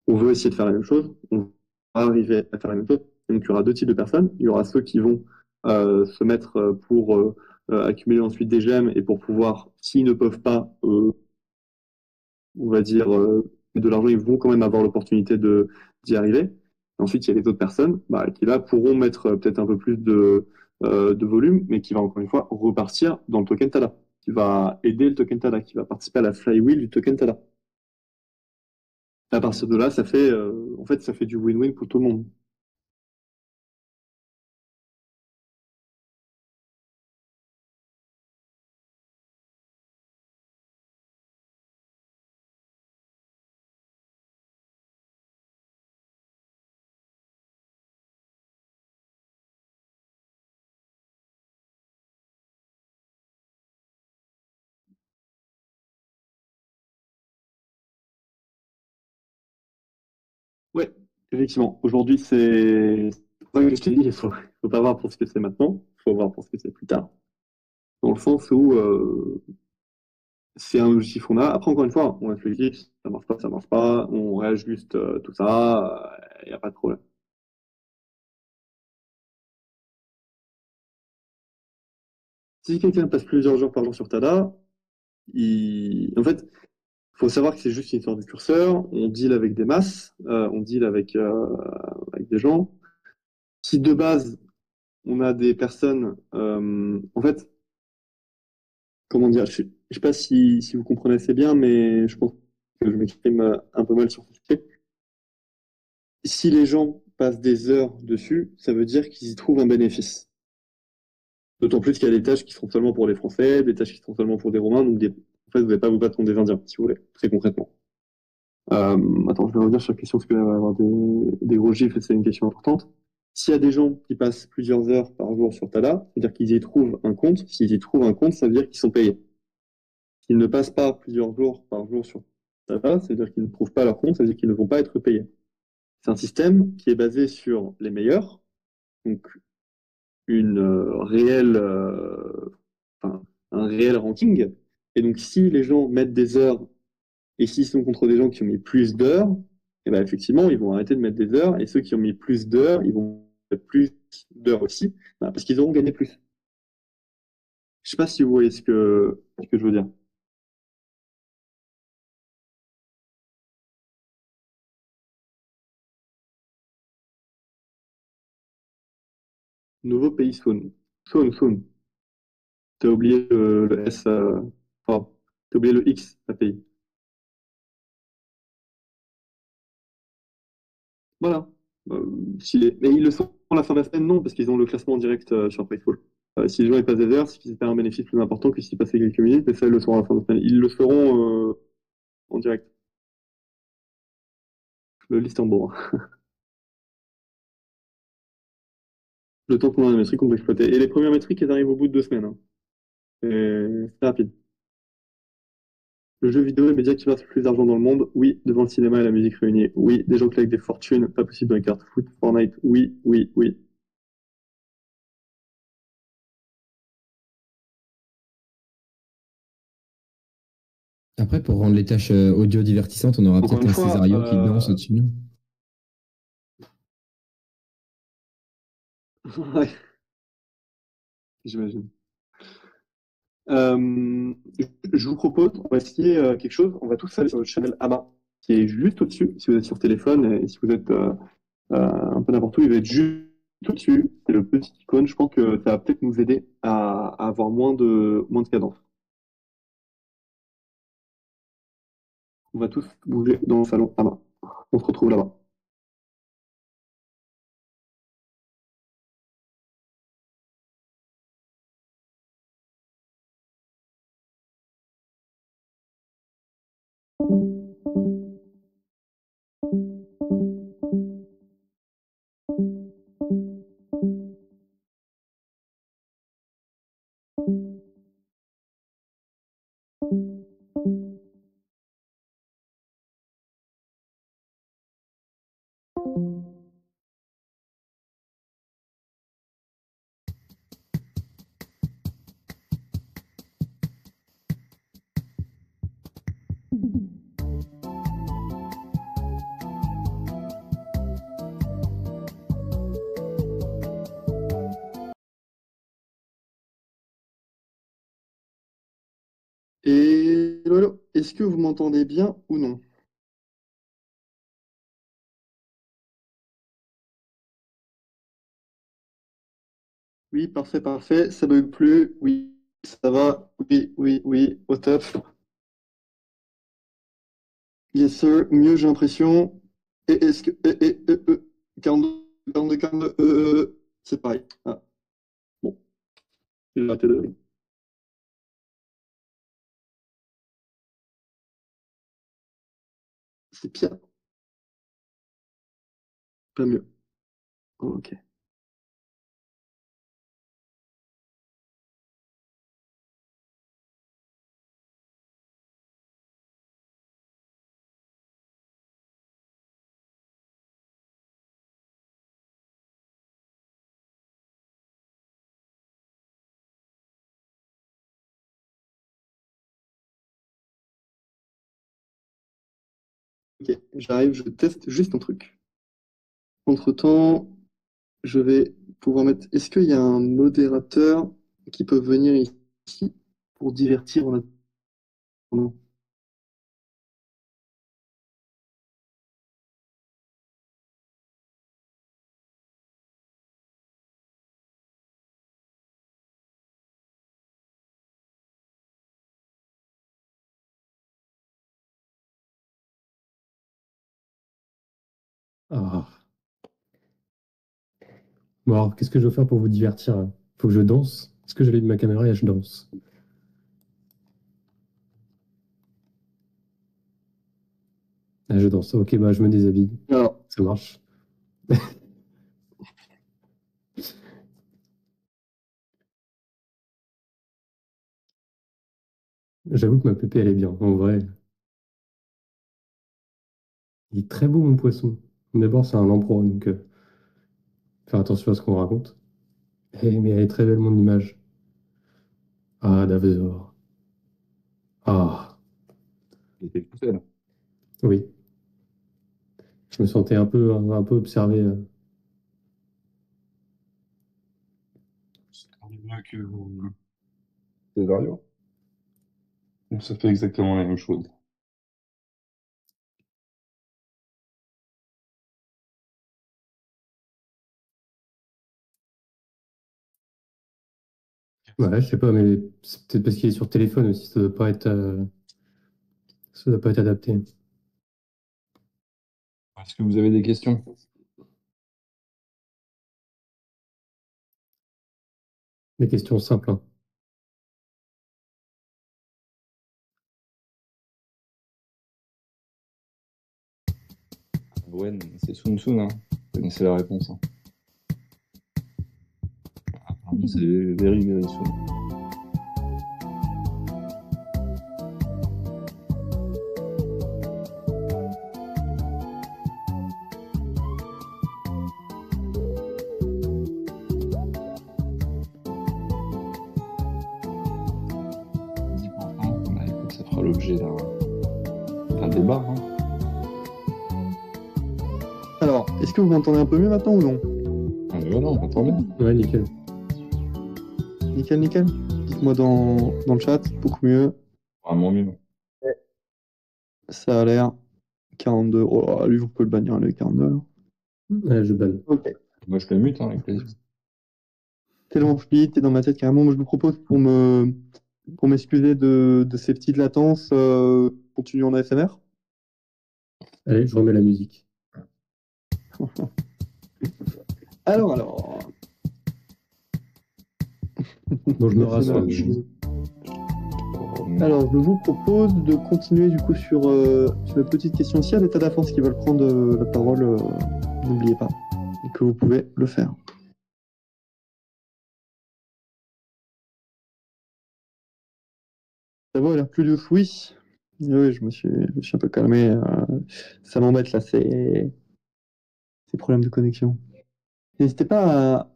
On veut essayer de faire la même chose, on va arriver à faire la même chose. Et donc, il y aura deux types de personnes. Il y aura ceux qui vont se mettre pour accumuler ensuite des gemmes et pour pouvoir, s'ils ne peuvent pas, on va dire, de l'argent, ils vont quand même avoir l'opportunité d'y arriver. Ensuite, il y a les autres personnes bah, qui, là, pourront mettre peut-être un peu plus de volume, mais qui va, encore une fois, repartir dans le token TADA, qui va aider le token TADA, qui va participer à la flywheel du token TADA. À partir de là, en fait, ça fait du win-win pour tout le monde. Ouais, effectivement. Aujourd'hui, c'est pour ça que je t'ai dit, faut pas voir pour ce que c'est maintenant, il faut voir pour ce que c'est plus tard. Dans le sens où c'est un objectif qu'on a. Après, encore une fois, on réfléchit, ça marche pas, on réajuste tout ça, il n'y a pas de problème. Si quelqu'un passe plusieurs jours par jour sur Tada, en fait, il faut savoir que c'est juste une histoire de curseur, on deal avec des masses, on deal avec des gens. Si de base, on a des personnes, en fait, comment dire, je sais pas si vous comprenez assez bien, mais je pense que je m'exprime un peu mal sur ce sujet. Si les gens passent des heures dessus, ça veut dire qu'ils y trouvent un bénéfice. D'autant plus qu'il y a des tâches qui seront seulement pour les Français, des tâches qui seront seulement pour des Romains, donc en fait, vous n'allez pas vous battre contre des Indiens, si vous voulez, très concrètement. Attends, je vais revenir sur la question parce qu'il va y avoir des gros gifs et c'est une question importante. S'il y a des gens qui passent plusieurs heures par jour sur Tada, c'est-à-dire qu'ils y trouvent un compte. S'ils y trouvent un compte, ça veut dire qu'ils sont payés. S'ils ne passent pas plusieurs jours par jour sur Tada, c'est-à-dire qu'ils ne trouvent pas leur compte, ça veut dire qu'ils ne vont pas être payés. C'est un système qui est basé sur les meilleurs, donc une un réel ranking. Et donc, si les gens mettent des heures et s'ils sont contre des gens qui ont mis plus d'heures, et ben effectivement, ils vont arrêter de mettre des heures. Et ceux qui ont mis plus d'heures, ils vont mettre plus d'heures aussi, parce qu'ils auront gagné plus. Je sais pas si vous voyez ce que je veux dire. Nouveau pays Soon. Soon. T'as oublié le S. T'as oublié le X, à pays. Voilà. Mais ils le sont à la fin de la semaine, non, parce qu'ils ont le classement direct sur Payful. Si les gens ils passent des heures, c'est qu'ils espèrent un bénéfice plus important que s'ils passaient quelques minutes, et ça, ils le sauront à la fin de la semaine. Ils le feront en direct. Le liste en bon. Le temps qu'on a des métriques qu'on peut exploiter. Et les premières métriques, elles arrivent au bout de 2 semaines. Hein. C'est rapide. Le jeu vidéo est média qui verse le plus d'argent dans le monde. Oui. Devant le cinéma et la musique réunis. Oui. Des gens claquent des fortunes. Pas possible dans les cartes foot. Fortnite. Oui. Après, pour rendre les tâches audio divertissantes, on aura Encore peut-être une un fois, Césario qui danse au-dessus. Ouais, j'imagine. Je vous propose, on va essayer quelque chose. On va tous aller sur le channel ABBA, qui est juste au-dessus. Si vous êtes sur téléphone et si vous êtes un peu n'importe où, il va être juste au-dessus. C'est le petit icône. Je pense que ça va peut-être nous aider à avoir moins de cadence. On va tous bouger dans le salon là-bas. On se retrouve là-bas. Et Lolo, est-ce que vous m'entendez bien ou non? Oui, parfait, parfait. Ça bug plus. Oui, ça va. Oui, oui, oui, au top. Yes, sir. Mieux, j'ai l'impression. Et est-ce que. 42, 42, 42. C'est pareil. Ah, bon, j'ai raté de. C'est pire. Pas mieux. Ok. Ok, j'arrive, je teste juste un truc. Entre-temps, je vais pouvoir mettre. Est-ce qu'il y a un modérateur qui peut venir ici pour divertir en attendant? Ah. Bon, alors, qu'est-ce que je veux faire pour vous divertir là? Faut que je danse? Est-ce que j'allume ma caméra et je danse? Ah, je danse. Ok, bah je me déshabille. Alors, Ça marche. J'avoue que ma pépé, elle est bien. En vrai, il est très beau, mon poisson. D'abord, c'est un lamproie, donc faire attention à ce qu'on raconte. Mais elle est très belle, mon image. Ah, Davzor. Ah, Il était tout seul. oui. Je me sentais un peu observé. C'est quand même mieux que Césario. Donc ça fait exactement la même chose. Ouais, je sais pas, mais c'est peut-être parce qu'il est sur téléphone aussi. Ça doit pas être adapté. Est-ce que vous avez des questions? Des questions simples, hein. Gwen, c'est Sun Tsun, hein. Vous connaissez la réponse, hein. Apparemment, c'est very, very soon. Bah, écoute, ça fera l'objet d'un débat, hein. alors, est-ce que vous m'entendez un peu mieux maintenant ou non? Ah, mais voilà, on entend bien. Ouais, nickel. Nickel, nickel. Dites-moi dans le chat, beaucoup mieux. Vraiment mieux. Ça a l'air. 42. Oh, là, lui, vous pouvez le bannir, le 42. Là. Ouais, je banne. Ok. Moi, je le mute, hein, avec plaisir. Tellement fluide, t'es dans ma tête carrément. Moi, je vous propose pour m'excuser de ces petites latences, continuer en ASMR. Allez, je remets la musique. Alors. Bon, je me Laissez-moi- rassois. Alors, je vous propose de continuer du coup sur la petite question. S'il y a des tas d'afforts qui veulent prendre la parole, n'oubliez pas que vous pouvez le faire. Ça va, a l'air plus douce, oui. Oui, je me suis un peu calmé. Ça m'embête là, ces problèmes de connexion. N'hésitez pas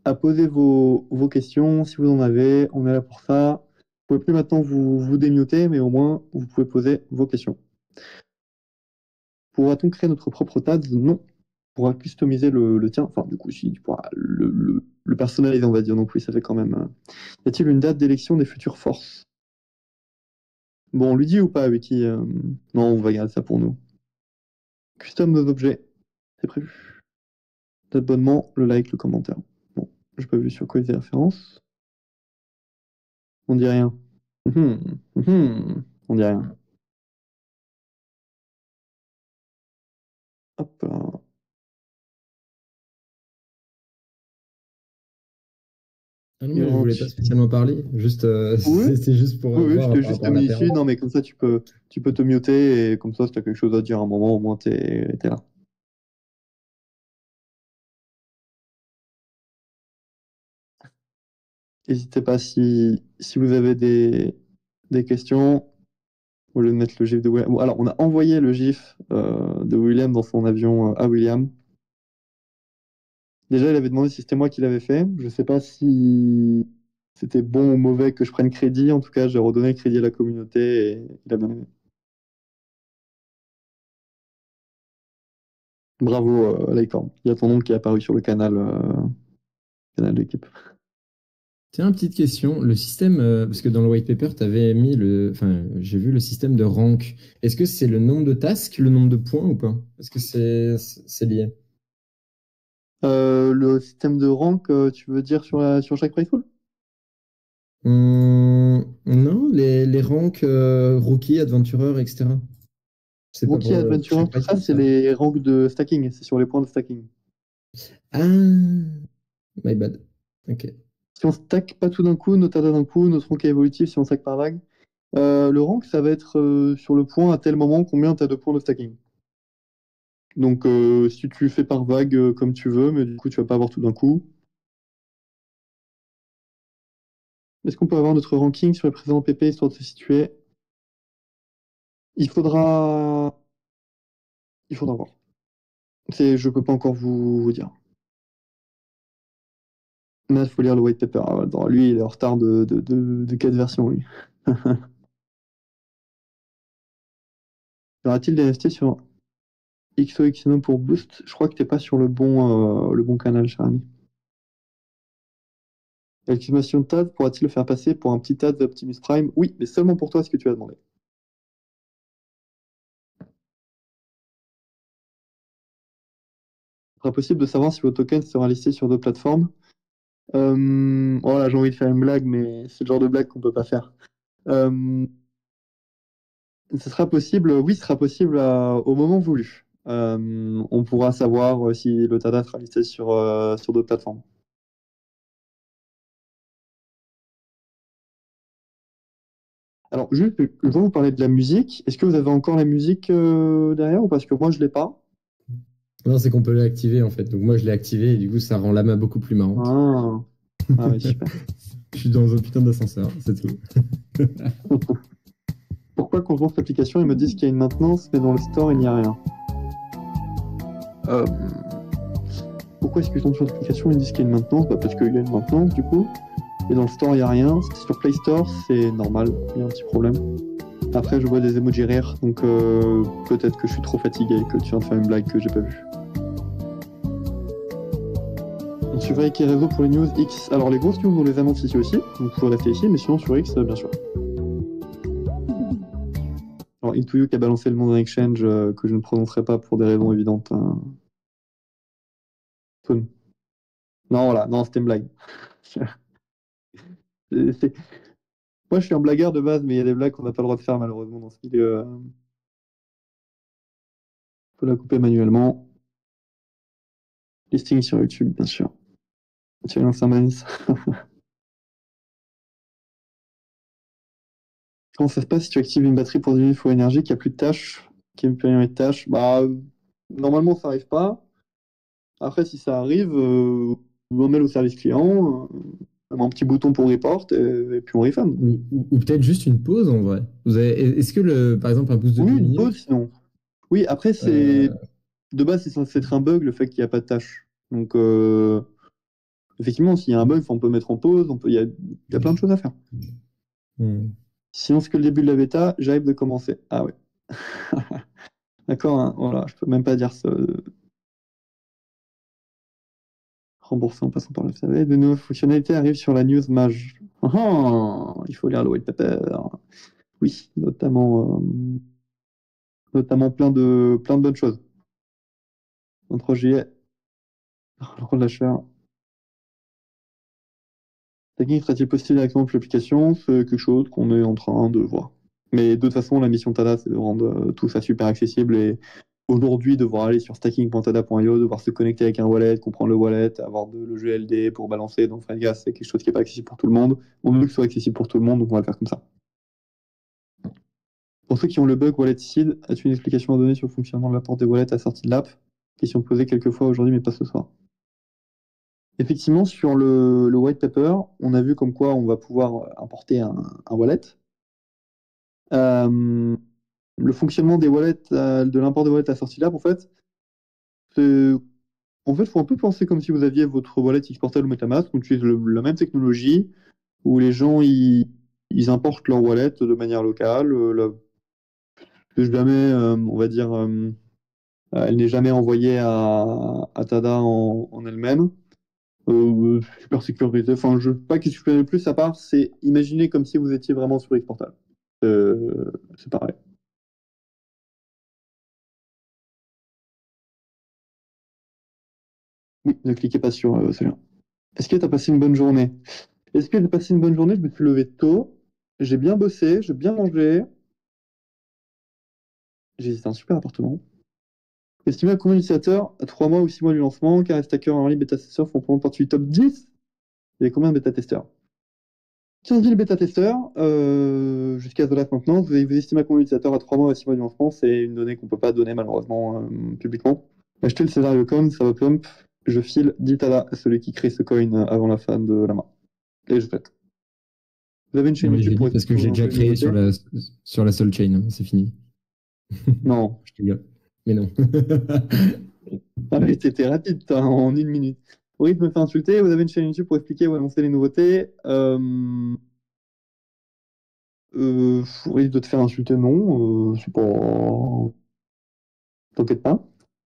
à poser vos questions si vous en avez. On est là pour ça. Vous pouvez plus maintenant vous démuter, mais au moins vous pouvez poser vos questions. Pourra-t-on créer notre propre TADS? Non. On pourra customiser le tien. Enfin, du coup, si tu pourras le personnaliser, on va dire. Donc oui, ça fait quand même. Y a-t-il une date d'élection des futures forces? Bon, on lui dit ou pas, Wiki? Non, on va garder ça pour nous. Custom nos objets. C'est prévu. D'abonnement, le like, le commentaire. Bon, j'ai pas vu sur quoi il y a des références. On dit rien. On dit rien. Hop là. Ah non, mais je voulais pas spécialement parler. Juste, Oui. c'est juste pour Oui, voir je t'ai par juste rapport à mis l'apéro. ici. Non, mais comme ça, tu peux te muter et comme ça, si t'as quelque chose à dire à un moment, au moins t'es là. N'hésitez pas si vous avez des questions. Au lieu de mettre le gif de William. Bon, alors, on a envoyé le gif de William dans son avion à William. Déjà, il avait demandé si c'était moi qui l'avais fait. Je sais pas si c'était bon ou mauvais que je prenne crédit. En tout cas, j'ai redonné le crédit à la communauté et il a bien aimé. Bravo, Lycorn. Il y a ton nom qui est apparu sur le canal de l'équipe. Tiens, petite question. Le système, parce que dans le white paper, tu avais mis enfin, j'ai vu le système de rank. Est-ce que c'est le nombre de tasks, le nombre de points ou pas? Est-ce que c'est lié? Le système de rank, tu veux dire sur chaque playful? Non, les ranks rookie, adventurer, etc. C'est pas Rookie, pour Adventurer, chaque tout ça, playful, c'est ça? les ranks de stacking. C'est sur les points de stacking. Ah, my bad. Ok. Si on stack pas tout d'un coup, nos tadas d'un coup, notre rank est évolutif si on stack par vague. Le rank, ça va être sur le point à tel moment combien tu as de points de stacking. Donc, si tu fais par vague comme tu veux, mais du coup, tu vas pas avoir tout d'un coup. Est-ce qu'on peut avoir notre ranking sur les précédents PP histoire de se situer? Il faudra voir. Je peux pas encore vous dire. Mais il faut lire le white paper. Ah, attends, lui, il est en retard de 4 versions, lui. Y aura-t-il des NFT sur XOXNO pour Boost? Je crois que t'es pas sur le bon canal, cher ami. L'activation de TAD pourra-t-il le faire passer pour un petit TAD d'Optimus Prime? Oui, mais seulement pour toi, ce que tu as demandé. Il sera possible de savoir si vos tokens sera listé sur d'autres plateformes. Oh là, j'ai envie de faire une blague, mais c'est le genre de blague qu'on peut pas faire. Ce sera possible, oui, ce sera possible au moment voulu. On pourra savoir si le TADA sera listé sur d'autres plateformes. Alors, juste, je vais vous parler de la musique. Est-ce que vous avez encore la musique derrière ou parce que moi, je l'ai pas? Non, c'est qu'on peut l'activer en fait. Donc moi, je l'ai activé et du coup, ça rend la main beaucoup plus marrante. Ah oui, super. Je suis dans un putain d'ascenseur, c'est tout. Pourquoi quand je lance l'application, ils me disent qu'il y a une maintenance, mais dans le store, il n'y a rien? Pourquoi est-ce que je tombe sur l'application, ils me disent qu'il y a une maintenance? Bah, parce qu'il y a une maintenance, du coup. Et dans le store, il n'y a rien. Si c'est sur Play Store, c'est normal. Il y a un petit problème. Après, je vois des emojis rire, donc peut-être que je suis trop fatigué et que tu viens de faire une blague que j'ai pas vue. On surveille les réseaux pour les news X. Alors, les grosses news, on les annonce ici aussi. Vous pouvez rester ici, mais sinon sur X, bien sûr. Alors, Into qui a balancé le nom d'un exchange que je ne prononcerai pas pour des raisons évidentes. Non, voilà, non, c'était une blague. Moi, je suis un blagueur de base, mais il y a des blagues qu'on n'a pas le droit de faire malheureusement dans ce milieu. faut la couper manuellement. Listing sur YouTube, bien sûr. Tu lances un manis. Comment ça se passe si tu actives une batterie pour diminuer le flux énergie, qu'il n'y a plus de tâches, qu'il n'y a plus rien de tâches? Bah, normalement, ça n'arrive pas. Après, si ça arrive, on met au service client, on met un petit bouton pour report et puis on refund. Ou peut-être juste une pause en vrai. Est-ce que, par exemple, un boost de Oui, 2 une minutes, pause sinon. Oui, après, euh, de base, c'est censé être un bug, le fait qu'il n'y a pas de tâche. Donc, effectivement, s'il y a un bug, on peut mettre en pause, il y a plein de choses à faire. Sinon, c'est que le début de la bêta, j'arrive de commencer. Ah ouais. D'accord, hein, voilà, je peux même pas dire ça. Remboursé en passant par le SAV. De nouvelles fonctionnalités arrivent sur la news Mage. Il faut lire le white paper. Oui, notamment plein de bonnes choses. 23 juillet, le relâcheur. Tagging sera-t-il possible directement depuis l'application? C'est quelque chose qu'on est en train de voir. Mais de toute façon, la mission Tada, c'est de rendre tout ça super accessible. Et aujourd'hui, devoir aller sur stacking.tada.io, devoir se connecter avec un wallet, comprendre le wallet, avoir le GLD pour balancer dans FileGas, c'est quelque chose qui n'est pas accessible pour tout le monde. On veut que ce soit accessible pour tout le monde, donc on va le faire comme ça. Pour ceux qui ont le bug Wallet Seed, as-tu une explication à donner sur le fonctionnement de l'apport des wallets à sortie de l'app? Question posée quelques fois aujourd'hui, mais pas ce soir. Effectivement, sur le white paper, on a vu comme quoi on va pouvoir importer un wallet. Le fonctionnement des wallets, de l'import des wallets à sortie de l'app, en fait, faut un peu penser comme si vous aviez votre wallet Xportal ou MetaMask, on utilise la même technologie, où les gens ils importent leur wallet de manière locale. Jamais, on va dire, elle n'est jamais envoyée à Tada en elle-même. Super sécurisé. Enfin, je ne sais pas qu'est-ce que je connais le plus à part, c'est imaginer comme si vous étiez vraiment sur Xportal. C'est pareil. Oui, ne cliquez pas sur ce lien. Est-ce que tu as passé une bonne journée? Est-ce que j'ai passé une bonne journée? Je me suis levé tôt, j'ai bien bossé, j'ai bien mangé. J'ai visité un super appartement. Estimé à combien d'utilisateurs à 3 mois ou 6 mois du lancement, car les stackers en ligne bêta-testeurs font probablement partie du top 10? Il y a combien de bêta-testeurs? 15 000 bêta-testeurs jusqu'à The Last maintenant. Vous estimez à combien d'utilisateurs à 3 mois ou 6 mois du lancement? C'est une donnée qu'on ne peut pas donner malheureusement publiquement. Achetez le scénario coin, ça va pump. Je file 10 Tada à celui qui crée ce coin avant la fin de la main. Et je fête. Vous avez une chaîne Oui, je YouTube l'ai pour dit parce que j'ai déjà créé sur la seule chain, hein, c'est fini. Non. Je te rigole. Mais non. Ah, mais t'étais rapide, toi, en 1 minute. Au rythme de me faire insulter, vous avez une chaîne YouTube pour expliquer ou annoncer les nouveautés. Au risque de te faire insulter, non. C'est pas. T'inquiète pas.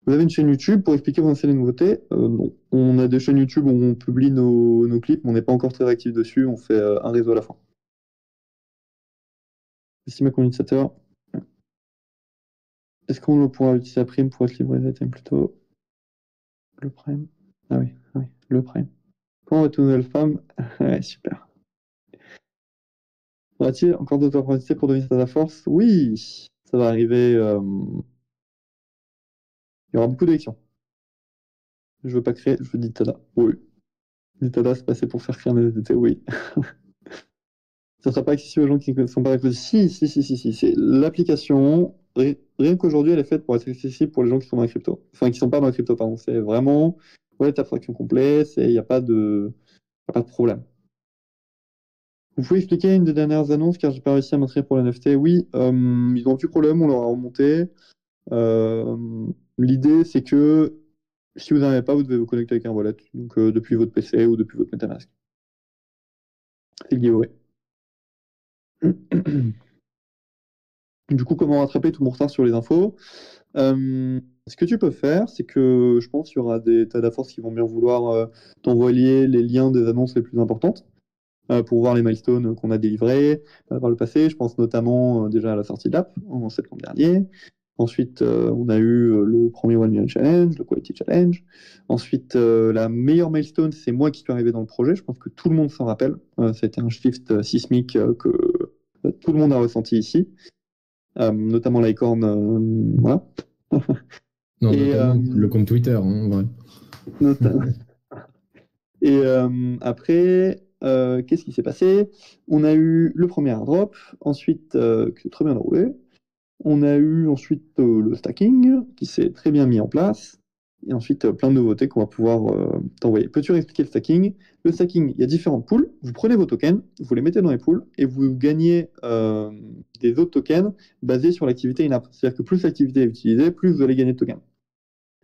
Vous avez une chaîne YouTube pour expliquer ou annoncer les nouveautés? Non. On a des chaînes YouTube où on publie nos clips, mais on n'est pas encore très actif dessus. On fait un réseau à la fois. Estimé combien d'utilisateurs? Est-ce qu'on pourra utiliser la prime pour être livré des items plutôt? Le prime? Ah oui, le prime. Comment va-t-on nouvelle femme? Ouais, super. Y aura-t-il encore d'autres apprentissages pour devenir Tada Force? Oui, ça va arriver. Il y aura beaucoup d'élections. Je veux pas créer, je veux dire Tada. Oui. Dit Tada, c'est passé pour faire créer un SDT, oui. Ça sera pas accessible aux gens qui ne sont pas crypto. Si. C'est l'application. Rien qu'aujourd'hui, elle est faite pour être accessible pour les gens qui sont dans la crypto. Enfin, qui sont pas dans la crypto, pardon. C'est vraiment wallet abstraction complet. Il n'y a pas de problème. Vous pouvez expliquer une des dernières annonces car j'ai pas réussi à m'inscrire pour la NFT. Oui, ils ont plus de problème, on leur a remonté. L'idée, c'est que si vous n'en avez pas, vous devez vous connecter avec un wallet, donc depuis votre PC ou depuis votre MetaMask. C'est le giveaway. Du coup, comment rattraper tout mon retard sur les infos? Ce que tu peux faire, c'est que je pense qu'il y aura des Tada Force qui vont bien vouloir t'envoyer les liens des annonces les plus importantes pour voir les milestones qu'on a délivrés par le passé. Je pense notamment déjà à la sortie de l'app en septembre dernier. Ensuite, on a eu le premier 1 Million Challenge, le Quality Challenge. Ensuite, la meilleure milestone, c'est moi qui suis arrivé dans le projet. Je pense que tout le monde s'en rappelle. C'était un shift sismique que tout le monde a ressenti ici, notamment l'Icorn. Voilà. Non, Et, notamment le compte Twitter, hein, en vrai. Et après, qu'est-ce qui s'est passé? On a eu le premier airdrop, ensuite, qui s'est très bien déroulé. On a eu ensuite le stacking, qui s'est très bien mis en place. Et ensuite, plein de nouveautés qu'on va pouvoir t'envoyer. Peux-tu expliquer le stacking? Le stacking, il y a différentes pools. Vous prenez vos tokens, vous les mettez dans les pools, et vous gagnez des autres tokens basés sur l'activité in-app. C'est-à-dire que plus l'activité est utilisée, plus vous allez gagner de tokens.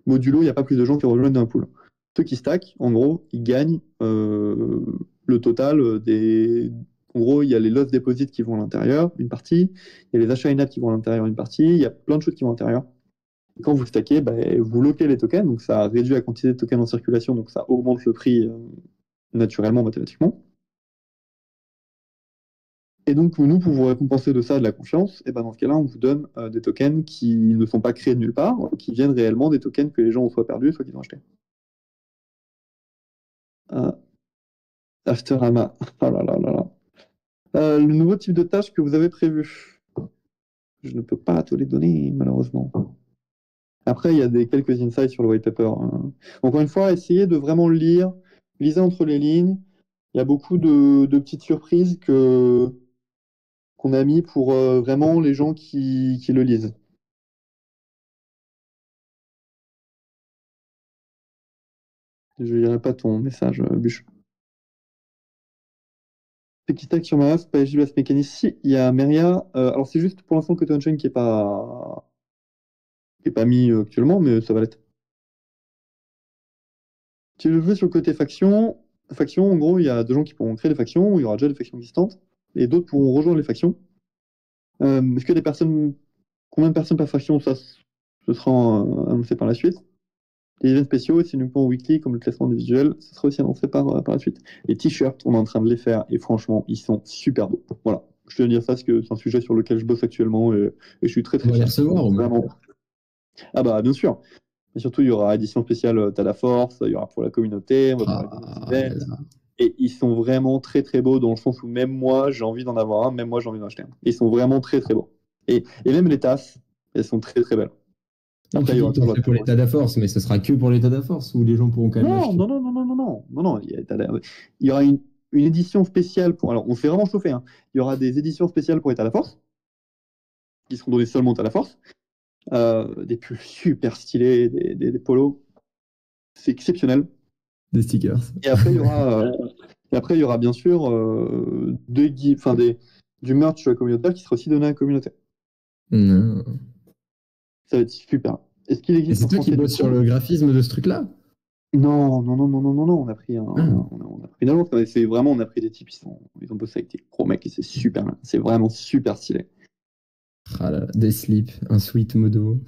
Modulo, il n'y a pas plus de gens qui rejoignent un pool. Ceux qui stack, en gros, ils gagnent le total des. En gros, il y a les lost deposits qui vont à l'intérieur, une partie. Il y a les achats in-app qui vont à l'intérieur, une partie. Il y a plein de choses qui vont à l'intérieur. Et quand vous stackez, vous loquez les tokens, donc ça réduit la quantité de tokens en circulation, donc ça augmente le prix naturellement, mathématiquement. Et donc, nous, pour vous récompenser de ça, de la confiance, et dans ce cas-là, on vous donne des tokens qui ne sont pas créés de nulle part, qui viennent réellement des tokens que les gens ont soit perdus, soit qu'ils ont achetés. Afterama. Oh là là là là. Le nouveau type de tâche que vous avez prévu. Je ne peux pas te les donner, malheureusement. Après, il y a quelques insights sur le white paper. Encore une fois, essayez de vraiment le lire. Lisez entre les lignes. Il y a beaucoup de petites surprises qu'on a mis pour vraiment les gens qui le lisent. Je ne lirai pas ton message, Bûche. Petit stack sur Maras, pas AWS Mécanis. Si, il y a Meria. Alors, c'est juste pour l'instant côté on-chain qui n'est pas mis actuellement, mais ça va l'être. Si je veux sur le côté faction, en gros, il y a des gens qui pourront créer des factions, où il y aura déjà des factions existantes, et d'autres pourront rejoindre les factions. Est-ce que combien de personnes par faction, ça, ce sera annoncé par la suite. Les events spéciaux, c'est uniquement weekly, comme le classement des visuels, ce sera aussi annoncé par la suite. Les t-shirts, on est en train de les faire, et franchement, ils sont super beaux. Voilà. Je te dire ça parce que c'est un sujet sur lequel je bosse actuellement, et je suis très On va les fier. recevoir, au moins. Vraiment. Ah bah, bien sûr. Et surtout, il y aura édition spéciale T'as la force, il y aura pour la communauté, on va parler des events. Et ils sont vraiment très très beaux dans le sens où même moi, j'ai envie d'en avoir un, même moi, j'ai envie d'en acheter un. Ils sont vraiment très très beaux. Et même les tasses, elles sont très très belles. Après, il y aura toujours pour l'état de force, mais ce sera que pour l'état de force où les gens pourront quand même acheter. Non. Il y aura une édition spéciale pour. Alors, on s'est vraiment chauffé. Hein. Il y aura des éditions spéciales pour l'état de force qui seront données seulement à la force. Des pulls super stylés, des polos. C'est exceptionnel. Des stickers. Et après, il y aura bien sûr du merch communautaire qui sera aussi donné à la communauté. Non. Ça va être super. Est-ce qu'il Et existe c'est toi qui bosses sur le graphisme de ce truc-là? Non. On a pris on a pris une avance. C'est vraiment, on a pris des types, ils ont bossé avec des gros mecs et c'est super bien. C'est vraiment super stylé. Ah là, des slips, un sweat modo.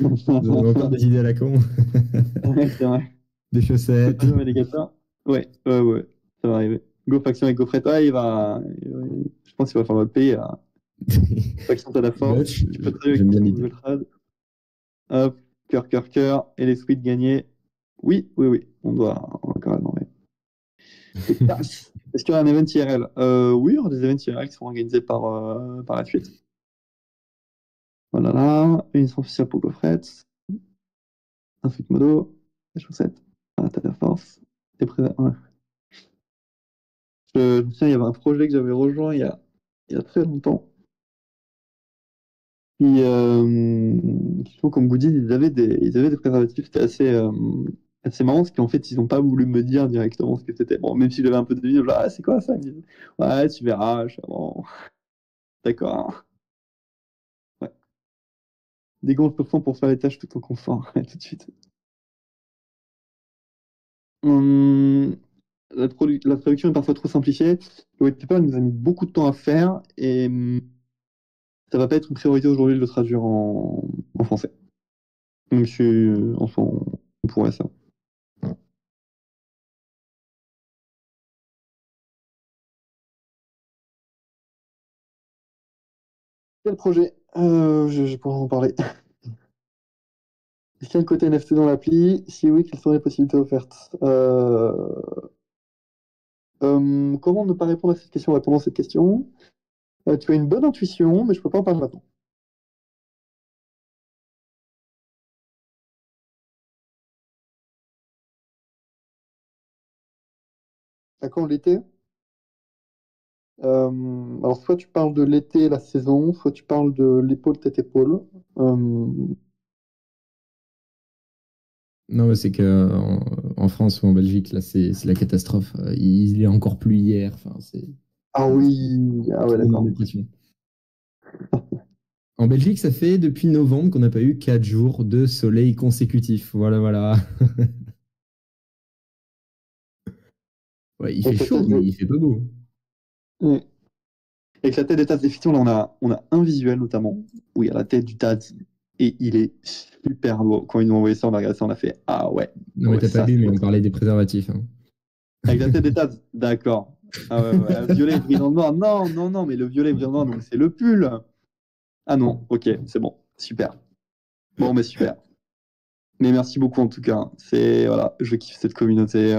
Vous avez encore des idées à la con. Ouais, c'est vrai. Des chaussettes. Ouais, ça va arriver. Go Faction avec GoFret, je pense qu'il va falloir le payer. Faction t'as la force. Tu peux travailler avec Google Trad. Hop, cœur. Et les suites gagnés. Oui. On va quand même enlever. Est-ce qu'il y aura un event IRL? Oui, il y aura des events IRL qui seront organisés par la suite. Voilà, une licence officielle pour GoFret. Un suite modo. Des chaussettes. T'as la force. T'es présent. Ouais. Je me souviens, il y avait un projet que j'avais rejoint il y a très longtemps. Puis, comme goodies, ils avaient des préservatifs. C'était assez marrant parce qu'en fait, ils n'ont pas voulu me dire directement ce que c'était. Bon, même si j'avais un peu de vidéo, genre, c'est quoi ça? Ils me disaient, ouais, tu verras. Je suis, bon, d'accord. Ouais. Des gants pour faire les tâches tout en confort. Tout de suite. La traduction est parfois trop simplifiée. Le white paper nous a mis beaucoup de temps à faire et ça va pas être une priorité aujourd'hui de le traduire en français. Même si on pourrait ça. Quel projet? Je pourrais en parler. Est-ce qu'il y a le côté NFT dans l'appli? Si oui, quelles sont les possibilités offertes? Comment ne pas répondre à cette question en répondant à cette question? Tu as une bonne intuition, mais je peux pas en parler maintenant. À quand l'été? Alors, soit tu parles de l'été, la saison, soit tu parles de l'épaule, tête-épaule. Non, mais c'est que en France ou en Belgique, là, c'est la catastrophe. Il est encore plus hier. Enfin, c'est Ah oui, ah ouais, tout le monde est en d'accord. dépression. En Belgique, ça fait depuis novembre qu'on n'a pas eu 4 jours de soleil consécutifs. Voilà, voilà. Ouais, il fait Avec la chaud, tête mais de... il fait pas beau. Ouais. Avec la tête des Taz, effectivement, là, on a un visuel notamment, où il y a la tête du Taz, et il est super beau. Quand ils nous ont envoyé ça, on a regardé ça, on a fait ah ouais, Non, mais ouais, t'as pas ça vu, c'est mais beau. on parlait des préservatifs, hein. Avec la tête des Taz, d'accord. Ah ouais, ouais, violet brillant noir. Non, non, non, mais le violet brillant noir, donc c'est le pull. Ah non, ok, c'est bon, super. Bon, mais super. Mais merci beaucoup en tout cas. C'est voilà, je kiffe cette communauté.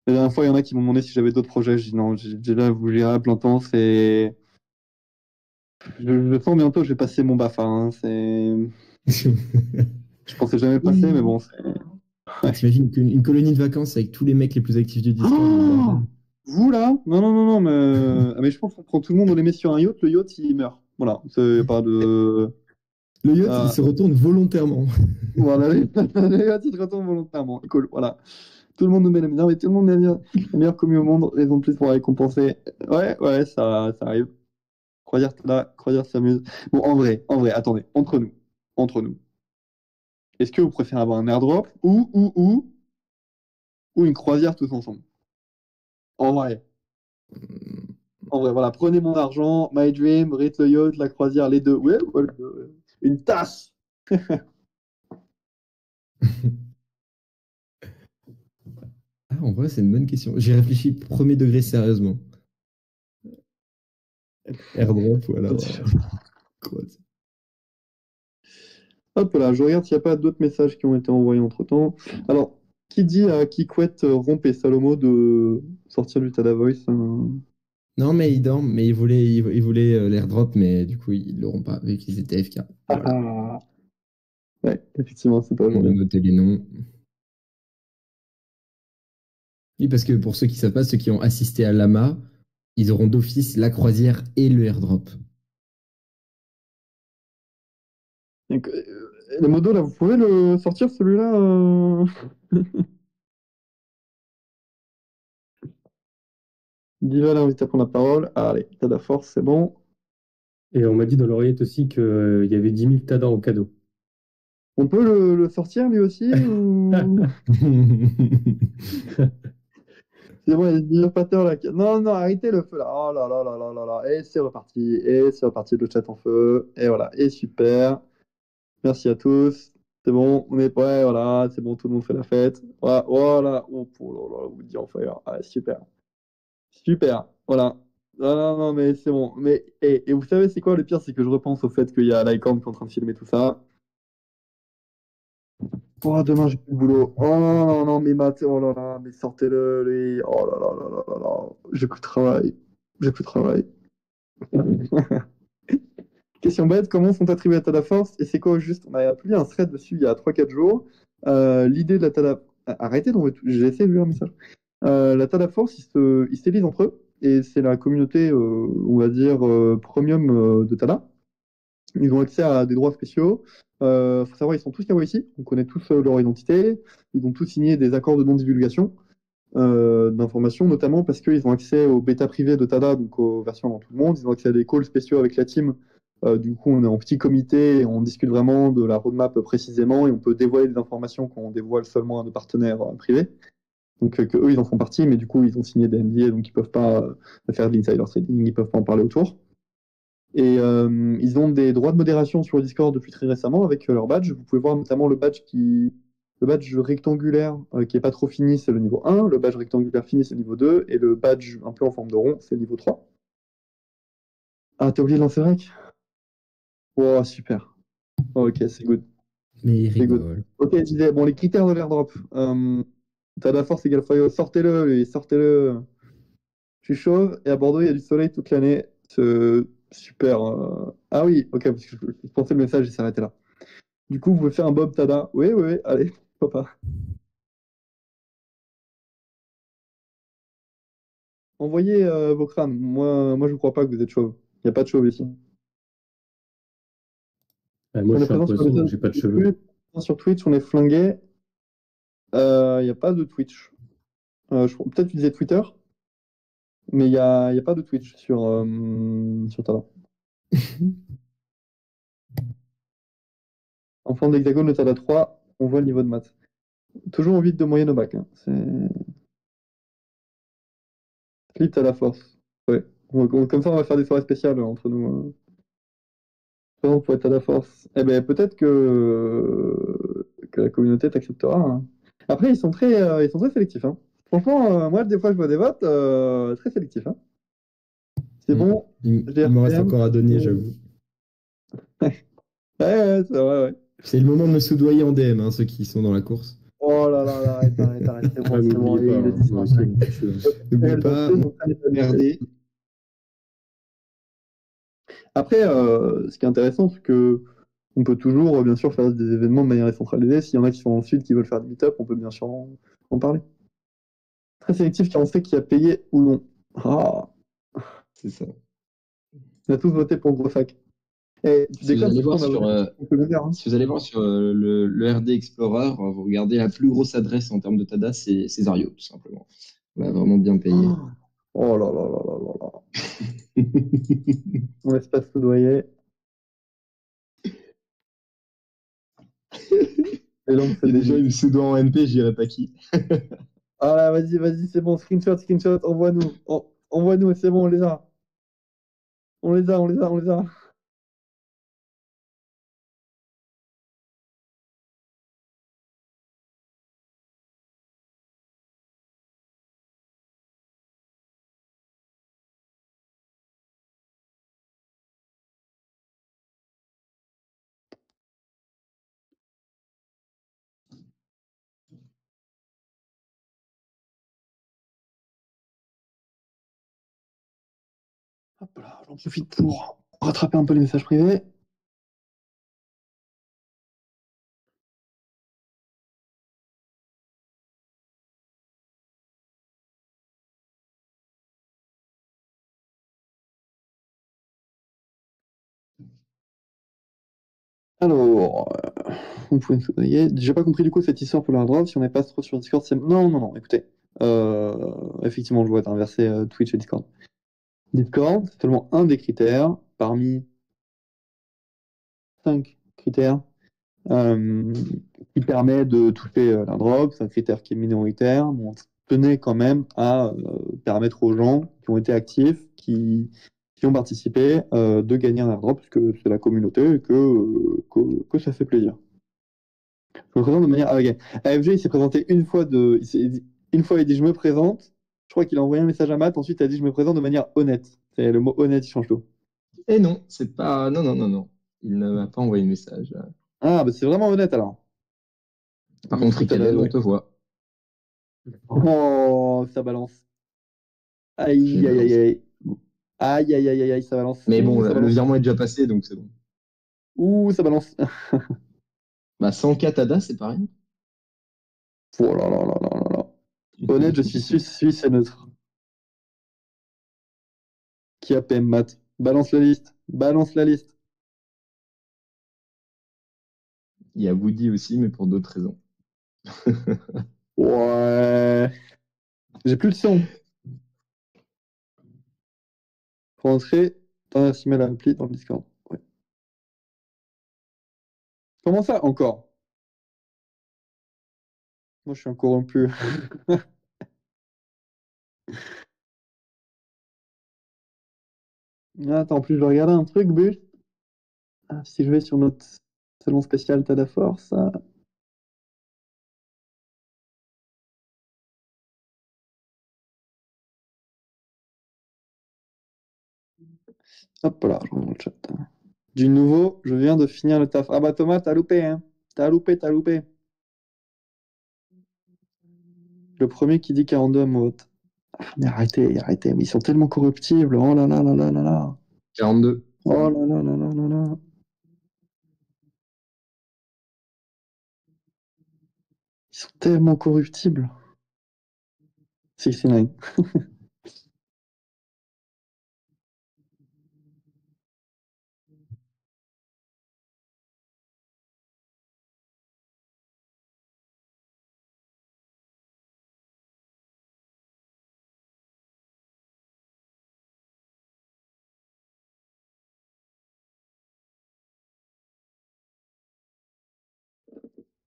La dernière fois, il y en a qui m'ont demandé si j'avais d'autres projets. J'ai dit non, j'ai là, vous gérez à plein temps. C'est, je sens bientôt, je vais passer mon BAFA. Hein, c'est, je pensais jamais le passer, mais bon. Ouais. T'imagines une colonie de vacances avec tous les mecs les plus actifs du Discord. Oh vous là? Non, non, non, non, mais, ah, mais je pense qu'on prend tout le monde, on les met sur un yacht. Le yacht, il meurt. Voilà, c'est pas de. Le yacht, Ah. il se retourne volontairement. Voilà, le yacht, il se retourne volontairement. Cool, voilà. Tout le monde nous met la meilleure, mais tout le monde met la meilleure commu au monde, raison de plus pour la récompenser. Ouais, ouais, ça arrive. Croisière s'amuse. Bon, en vrai, attendez, entre nous. Est-ce que vous préférez avoir un airdrop ou une croisière tous ensemble? En vrai. En vrai, voilà, prenez mon argent, My Dream, Rate le Yacht, la croisière, les deux. Ouais, ouais, les deux. Une tasse! Ah, en vrai, c'est une bonne question. J'ai réfléchi premier degré sérieusement. Airdrop ou alors. Croisière. Hop là, je regarde s'il n'y a pas d'autres messages qui ont été envoyés entre-temps. Alors, qui dit à Kikwet Rompe et Salomo de sortir du Tada Voice Non, mais ils dorment, mais ils voulaient l'airdrop, mais du coup, ils l'auront pas, vu qu'ils étaient FK. Voilà. Ah. Ouais, effectivement, c'est pas On va aujourd'hui. noter les noms. Oui, parce que pour ceux qui ne savent pas, ceux qui ont assisté à l'AMA, ils auront d'office la croisière et le airdrop. Donc, le modo, là, vous pouvez le sortir, celui-là Diva l'a invité à prendre la parole. Allez, Tada Force, c'est bon. Et on m'a dit dans l'oreillette aussi qu'il y avait 10 000 tadas en cadeau. On peut le sortir, lui aussi ou... C'est bon, il y a des usurpateurs là. Non, non, arrêtez le feu là. Oh là là là là là là. Et c'est reparti. Et c'est reparti, le chat en feu. Et voilà. Et super. Merci à tous. C'est bon, on est prêts. Voilà, c'est bon, tout le monde fait la fête. Voilà. Voilà. Oh, là là, vous dites en fire. Ah, super. Super. Voilà. Non, non, non, mais c'est bon. Mais, et vous savez, c'est quoi le pire? C'est que je repense au fait qu'il y a l'Icon qui est en train de filmer tout ça. Oh, demain, j'ai plus de boulot. Oh non, non, non, mais Matt, oh là là, mais sortez-le, lui. Oh là là là là là là. J'ai plus de travail. J'ai plus de travail. Question bête, comment sont attribuées la Tada Force et c'est quoi au juste? On a publié un thread dessus il y a 3-4 jours. L'idée de la Tada... Arrêtez d'envoyer tout. J'ai essayé de lire un message. La Tada Force, ils s'élisent entre eux et c'est la communauté, on va dire, premium de Tada. Ils ont accès à des droits spéciaux. Faut savoir, ils sont tous KYC, on connaît tous leur identité. Ils ont tous signé des accords de non-divulgation d'informations, notamment parce qu'ils ont accès aux bêta privées de Tada, donc aux versions dans tout le monde. Ils ont accès à des calls spéciaux avec la team. Du coup, on est en petit comité et on discute vraiment de la roadmap précisément et on peut dévoiler des informations qu'on dévoile seulement à nos partenaires privés. Donc, que eux, ils en font partie, mais du coup, ils ont signé des NDA, donc ils peuvent pas faire de l'insider trading, ils peuvent pas en parler autour. Et ils ont des droits de modération sur le Discord depuis très récemment avec leur badge. Vous pouvez voir notamment le badge rectangulaire qui est pas trop fini, c'est le niveau 1. Le badge rectangulaire fini, c'est le niveau 2. Et le badge un peu en forme de rond, c'est le niveau 3. Ah, t'as oublié de lancer rec? Oh, super. Oh, ok, c'est good. Mais il C'est good. rigole. Ok, je disais, bon, les critères de l'airdrop. T'as de la force égale fire, sortez-le, lui, sortez-le. Je suis chauve et à Bordeaux, il y a du soleil toute l'année. Super. Ah oui, ok, parce que je pensais le message, il s'arrêtait là. Du coup, vous pouvez faire un Bob Tada. Oui, oui, oui, allez, pourquoi pas. Envoyez vos crânes. Moi, je crois pas que vous êtes chauve. Il n'y a pas de chauve ici. Moi, On je est suis un présent sur poisson, le donc j'ai pas de cheveux. sur Twitch, on est flingué. Il n'y a pas de Twitch. Peut-être tu disais Twitter, mais il y a pas de Twitch sur Tada. En forme d'hexagone, le Tada 3, on voit le niveau de maths. Toujours en vide de moyenne au bac. Hein. Flip Tada Force. Ouais. Comme ça, on va faire des soirées spéciales entre nous. Présent pour être Tada Force. Eh ben, peut-être que la communauté t'acceptera. Hein. Après, ils sont très sélectifs. Hein. Franchement, moi, des fois, je vois des votes très sélectifs. Hein. C'est bon. Il me reste encore à donner, j'avoue. Ouais, c'est vrai, ouais. C'est le moment de me soudoyer en DM, hein, ceux qui sont dans la course. Oh là là, là, arrête, c'est bon, c'est bon. M'oubliez pas, Il le dit moi ça. aussi. N'oubliez pas. Merdé. Après, ce qui est intéressant, c'est que on peut toujours, bien sûr, faire des événements de manière décentralisée. S'il y en a qui sont dans le sud qui veulent faire des meet-up, on peut bien sûr en parler. Très sélectif car on sait qui a payé ou non. Ah, C'est ça. on a tous voté pour Gros Fac. Et tu Si vous déconnes, allez c'est voir on a sur, voté pour Communautaire, hein. si vous allez voir sur le RD Explorer, vous regardez la plus grosse adresse en termes de TADA, c'est Césario, tout simplement. On va vraiment bien payer. Oh là là là là là là. On laisse pas se soudoyer. Et donc, Il y a déjà une pseudo en MP, je dirais pas qui. Ah là, vas-y, c'est bon. Screenshot, envoie-nous. Envoie-nous, c'est bon, on les a. On les a. Hop là, j'en profite pour rattraper un peu les messages privés. Alors, vous pouvez me soudoyer. J'ai pas compris du coup cette histoire pour l'airdrop. Si on n'est pas trop sur Discord, c'est. Non, écoutez. Effectivement, je vois inverser Twitch et Discord. Discord, c'est seulement un des critères parmi 5 critères qui permet de toucher l'airdrop. C'est un critère qui est minoritaire. Mais on tenait quand même à permettre aux gens qui ont été actifs, qui ont participé, de gagner un airdrop, parce que c'est la communauté et que ça fait plaisir. Je me présente de manière. Ah, ok. AFG, il s'est présenté une fois une fois, il dit je me présente. Je crois qu'il a envoyé un message à Matt. Ensuite, il a dit je me présente de manière honnête. C'est le mot honnête, il change tout. Et non, c'est pas. Non. Il ne m'a pas envoyé de message. Ah, bah c'est vraiment honnête alors. Par contre, Ricadel, on te voit. Oh, ça balance. Aïe, aïe, aïe, aïe. Aïe, aïe, aïe, aïe, aïe, ça balance. Mais bon, ça le balance. virement est déjà passé, donc c'est bon. Ça balance. Bah, 100K TADA, c'est pas rien. Oh là là là là là là. Honnête, je suis suisse et neutre. Qui a PM Matt? Balance la liste. Balance la liste. Il y a Woody aussi, mais pour d'autres raisons. Ouais. J'ai plus de son. Pour entrer, t'as email à appli dans le Discord. Ouais. Comment ça encore? Moi, je suis un corrompu. Attends, en plus, je vais regarder un truc, but. Ah, si je vais sur notre salon spécial Tada Force, ça. Hop là, je regarde le chat. Du nouveau, je viens de finir le taf. Ah bah Thomas, t'as loupé, hein. T'as loupé. Le premier qui dit 42 à mon vote. Ah, mais arrêtez. Mais ils sont tellement corruptibles. Oh là là là là là là. 42. Oh là là là là là là. Ils sont tellement corruptibles. 69.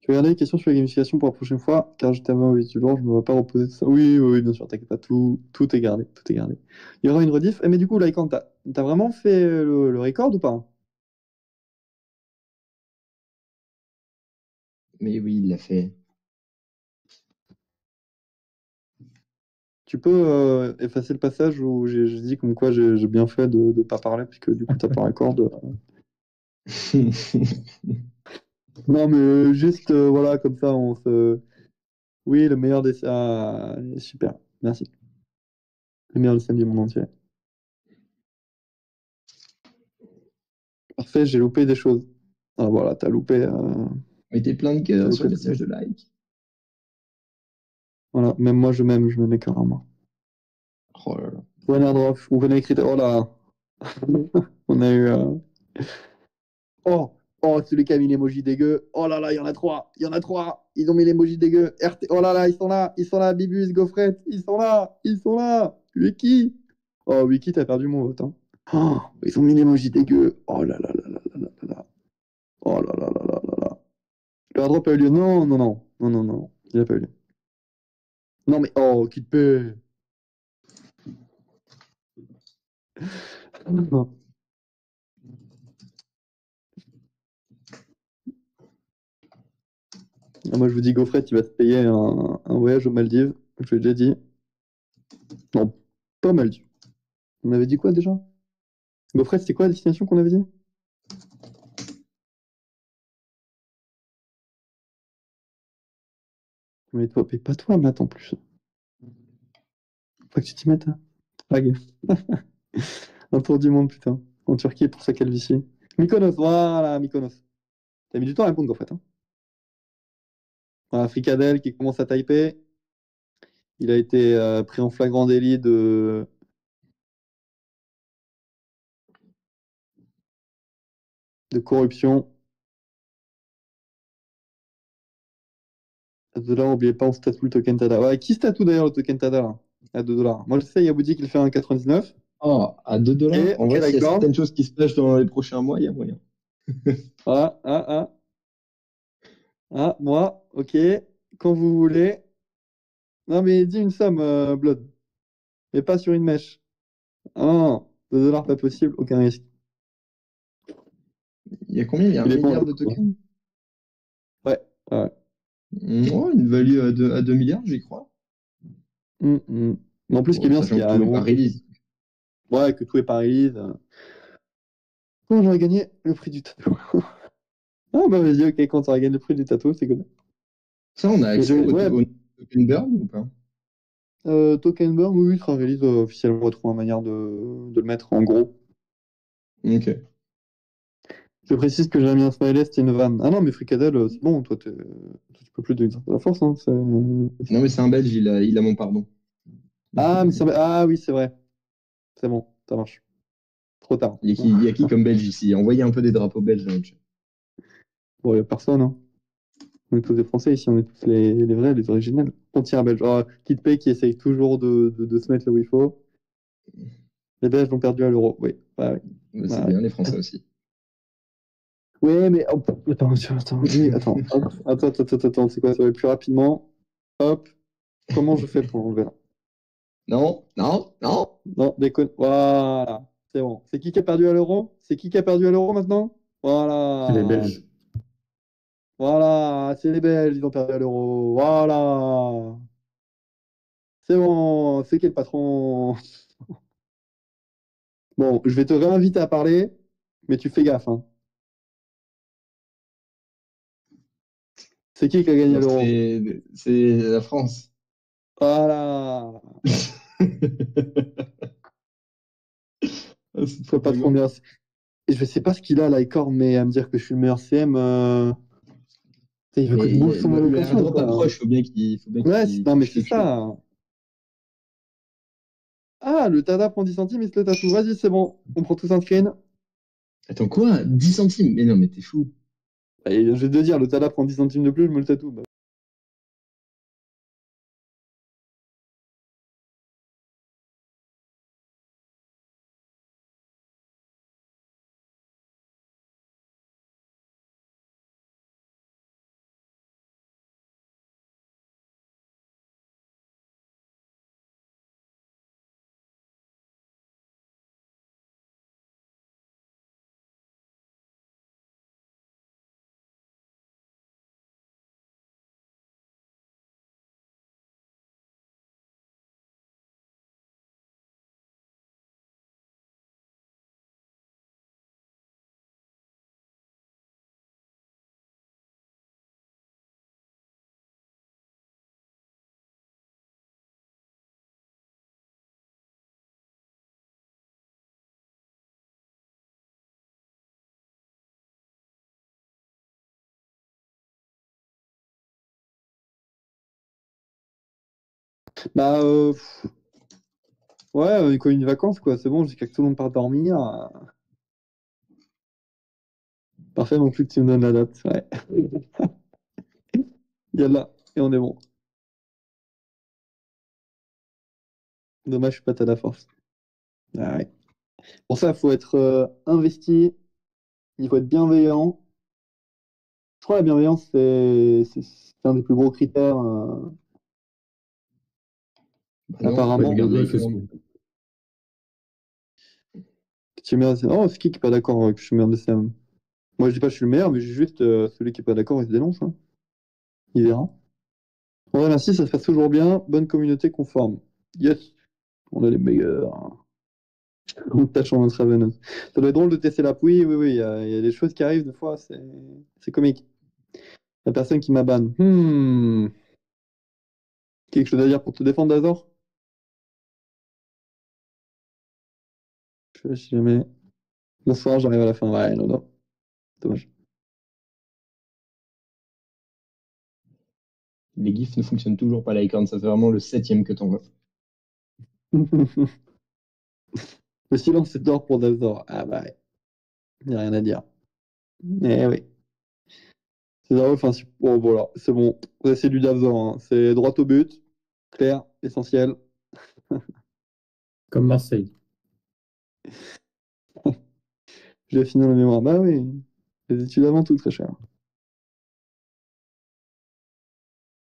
Je vais regarder les questions sur la gamification pour la prochaine fois, car je t'avoue, oui, du lourd, je ne me vois pas reposer de ça. Oui, oui, oui, bien sûr, t'inquiète pas, tout est gardé, tout est gardé. Il y aura une rediff. Mais du coup, Lycan, t'as vraiment fait le record ou pas? Mais oui, il l'a fait. Tu peux effacer le passage où j'ai dit comme quoi j'ai bien fait de ne pas parler, puisque du coup, t'as pas record. Non, mais juste, voilà, comme ça, on se... Oui, le meilleur des... Ah, super, merci. Le meilleur dessin du monde entier. Parfait, j'ai loupé des choses. Ah, voilà, t'as loupé... Mettez plein de t'as cœurs sur loupé le message de like. Voilà, même moi, je m'aime, je me mets cœur à moi. Oh là là. Bon, airdrop, on connaît écrit... Oh là. On a eu... Oh, oh, celui qui a mis l'emoji dégueu. Oh là là, il y en a trois. Il y en a trois. Ils ont mis l'emoji dégueu. RT... Oh là là, ils sont là. Ils sont là, Bibus, Gaufrette. Ils sont là. Ils sont là. Wiki. Oh, Wiki, t'as perdu mon vote. Hein. Oh, ils ont mis l'emoji dégueu. Oh là là là là là là là. Oh là là là là là là. Le airdrop a eu lieu. Non, non, non. Non, non, non. Il n'a pas eu lieu. Non, mais oh, qui te paie. Non. Ah, moi, je vous dis, Gaufrette, il va se payer un voyage aux Maldives. Je l'ai déjà dit. Non, pas Maldives. On avait dit quoi déjà? Gaufrette, c'était quoi la destination qu'on avait dit? Mais toi, mais pas toi, Matt, en plus. Faut que tu t'y mettes. Hein. Prague. Un tour du monde, putain. En Turquie pour sa calvitie. Mykonos, voilà, Mykonos. T'as mis du temps à répondre, Gaufrette. Hein. Voilà, Fricadel qui commence à typer. Il a été pris en flagrant délit de corruption. À 2 $, n'oubliez pas, on statue le token TADA. Ouais, qui statue d'ailleurs le token TADA là? À 2 $. Moi, je sais, Yaboudi qui le fait à 1,99. Oh, à 2 $? Et En vrai, s'il y a Lycorn. certaines choses qui se passent dans les prochains mois, il y a moyen. Ah, ah, ah. Ah, moi, ok. Quand vous voulez. Non, mais dis une somme, Blood. Mais pas sur une mèche. Ah non, 2 $, pas possible, aucun risque. Il y a combien? Il y a 1 Il est bon. milliard de tokens? Ouais, ouais. Oh, une value à 2 milliards, j'y crois. Mais en plus, ce qui est Bon, bien, c'est sachant qu'il y que a un tout est gros. par release. Ouais, que tout est par release. Quand j'aurais gagné le prix du tatou. Ah bah vas-y, ok, quand tu auras gagné le prix du tatou, c'est good. Ça, on a Mais accès ouais, au token burn ou pas? Token Burn, oui, il sera release officiellement. On va trouver une manière de le mettre en gros. Ok. Je précise que j'ai mis un smiley, c'était une vanne. Ah non, mais Fricadel, c'est bon, toi, tu peux plus d'exercer la force. Hein, Non, mais c'est un Belge, il a mon pardon. ah, mais ah oui, c'est vrai. C'est bon, ça marche. Trop tard. Il y a qui comme Belge ici? Envoyez un peu des drapeaux belges dans le chat. Bon, il n'y a personne. Hein. On est tous des Français ici, on est tous les vrais, les originels. On tient un Belge. Oh, Kid Pay qui essaye toujours de se mettre là où il faut. Les Belges ont perdu à l'euro. Oui, ouais, ouais. Mais c'est Ouais. bien, les Français aussi. Oui, mais attends, oui, attends, hop, attends, c'est quoi, ça va plus rapidement. Hop, comment je fais pour enlever là? Non, non, non. Non, déconne. Voilà, c'est bon. C'est qui a perdu à l'euro? C'est qui a perdu à l'euro maintenant? C'est les Voilà, Belges. voilà, c'est les Belges, ils ont perdu à l'euro. Voilà, c'est bon, c'est qui le patron? Bon, je vais te réinviter à parler, mais tu fais gaffe, hein. C'est qui a gagné Alors, l'euro? c'est la France. Voilà, Ah, c'est faut trop pas trop drôle. bien. Et je sais pas ce qu'il a, l'Icor, mais à me dire que je suis le meilleur CM. Putain, il veut que je Mais bouffe son le allocation, airdrop quoi. approche, faut bien Ouais, qu'il non, mais touche c'est quelque chose. ça. Ah, le Tada prend 10 centimes, il se le tatoue. Vas-y, c'est bon. On prend tous un screen. Attends, quoi? 10 centimes? Mais non, mais t'es fou. Et je vais te dire, le Tada prend 10 centimes de plus, je me le tatoue. Bah, Bah, ouais, on est quoi, une vacance, quoi. C'est bon, jusqu'à que tout le monde parte dormir. Parfait, mon plus que tu me donnes la date. Ouais. Yallah, et on est bon. Dommage, je suis pas à la force. Ah ouais. Pour ça, il faut être investi, il faut être bienveillant. Je crois que la bienveillance, c'est un des plus gros critères, Bah non, apparemment. regarde Ouais, l'écran. Que tu mets Oh, c'est qui est pas d'accord que je suis le meilleur DCM? Moi, je dis pas que je suis le meilleur, mais je dis juste celui qui est pas d'accord, il se dénonce. Hein. Il verra. Ouais, merci, ça se passe toujours bien. Bonne communauté conforme. Yes, on est les meilleurs. On tâche en intraveineuse. Ça doit être drôle de tester la pouille. Oui, oui, il y a des choses qui arrivent des fois, c'est comique. La personne qui m'a ban. Quelque chose à dire pour te défendre, Azor? Je sais jamais. Bonsoir, j'arrive à la fin. Ouais, non, non. Dommage. Les GIFs ne fonctionnent toujours pas, l'icône. Ça fait vraiment le 7e que t'envoies. Le silence est d'or pour Azor. Ah bah, il n'y a rien à dire. Eh oui. C'est drôle, enfin, bon, voilà, c'est bon. C'est du Azor. Hein. C'est droit au but, clair, essentiel. Comme Marseille. J'ai fini la mémoire. Bah oui. Les études avant tout, très cher.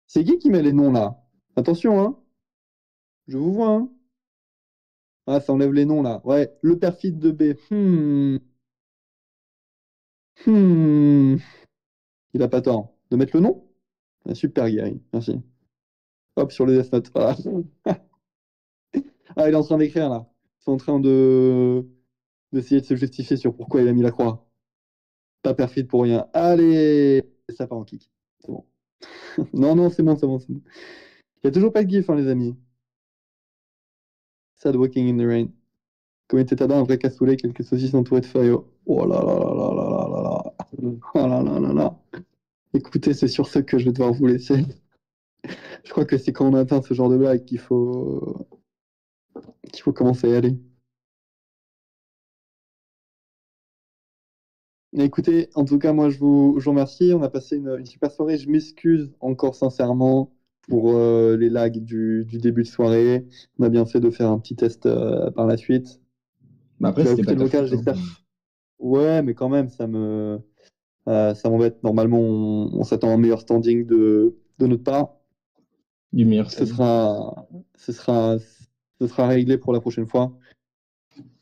C'est qui met les noms là? Attention, hein. Je vous vois, hein. Ah, ça enlève les noms là. Ouais, le perfide de B. Il a pas tort. De mettre le nom? Ah, super, Gary. Merci. Hop, sur les Death Note. Voilà. Ah, il est en train d'écrire là. Ils sont en train d'essayer de se justifier sur pourquoi il a mis la croix. Pas perfide pour rien. Allez! Ça part en kick. C'est bon. Non, non, c'est bon, c'est bon, c'est bon. Il n'y a toujours pas de gif, hein, les amis. Sad walking in the rain. Comme était Tada, un vrai cassoulet, quelques saucisses entourées de feuilles. Oh là là là là là là là là. Oh là là là là. Écoutez, c'est sur ce que je vais devoir vous laisser. Je crois que c'est quand on atteint ce genre de blague qu'il faut commencer à y aller. Écoutez, en tout cas, moi, je vous remercie. On a passé une super soirée. Je m'excuse encore sincèrement pour les lags du début de soirée. On a bien fait de faire un petit test par la suite. Bah après, Je vais c'était écouter pas le ta vocal, faute. Hein. j'espère. Ouais, mais quand même, ça m'embête. Normalement, on s'attend à un meilleur standing de notre part. Du meilleur Ce stade. sera réglé pour la prochaine fois.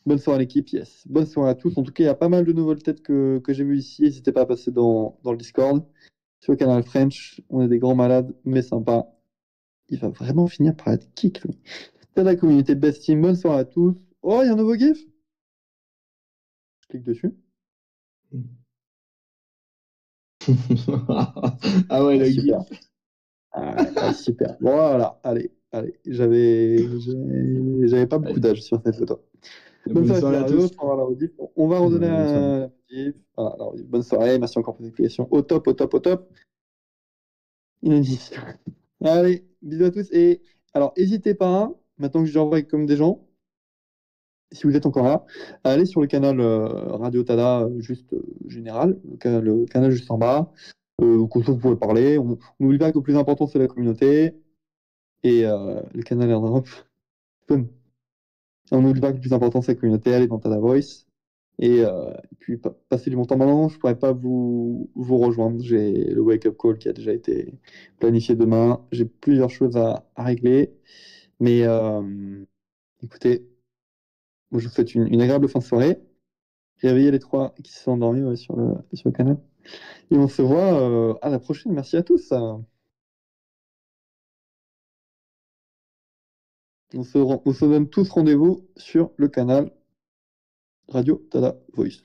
Bonne soirée à l'équipe, yes. Bonne soirée à tous. En tout cas, il y a pas mal de nouvelles têtes que j'ai vues ici. N'hésitez pas à passer dans le Discord. Sur le canal French, on est des grands malades, mais sympas. Il va vraiment finir par être kick, lui. C'est la communauté Best Team. Bonne soirée à tous. Oh, il y a un nouveau GIF. Je clique dessus. Ah ouais, Ah, le super. GIF. Ah, super. Bon, voilà. Allez, allez. J'avais pas beaucoup Allez. d'âge sur cette photo. Bonne Bonne soirée, soirée à Césario. tous. On va la rediff. On va redonner Ouais, bonne soirée. la rediff. Voilà, la rediff. Bonne soirée. Merci encore pour l'explication. Au top, au top, au top. Inadmissible. Allez, bisous à tous. Et alors, n'hésitez pas, maintenant que je j'envoie comme des gens, si vous êtes encore là, à aller sur le canal Radio Tada, juste général, le canal juste en bas. Comme ça, vous pouvez parler. On n'oublie pas que le plus important, c'est la communauté. Et le canal AirDrop. On n'oublie pas que le plus important, c'est la communauté. Allez dans Tada Voice. Et puis, passer du bon temps maintenant, je ne pourrais pas vous rejoindre. J'ai le wake-up call qui a déjà été planifié demain. J'ai plusieurs choses à régler. Mais écoutez, moi, je vous souhaite une agréable fin de soirée. Réveillez les trois qui se sont endormis ouais, sur le canal. Et on se voit à la prochaine. Merci à tous. On se donne tous rendez-vous sur le canal Radio Tada Voice.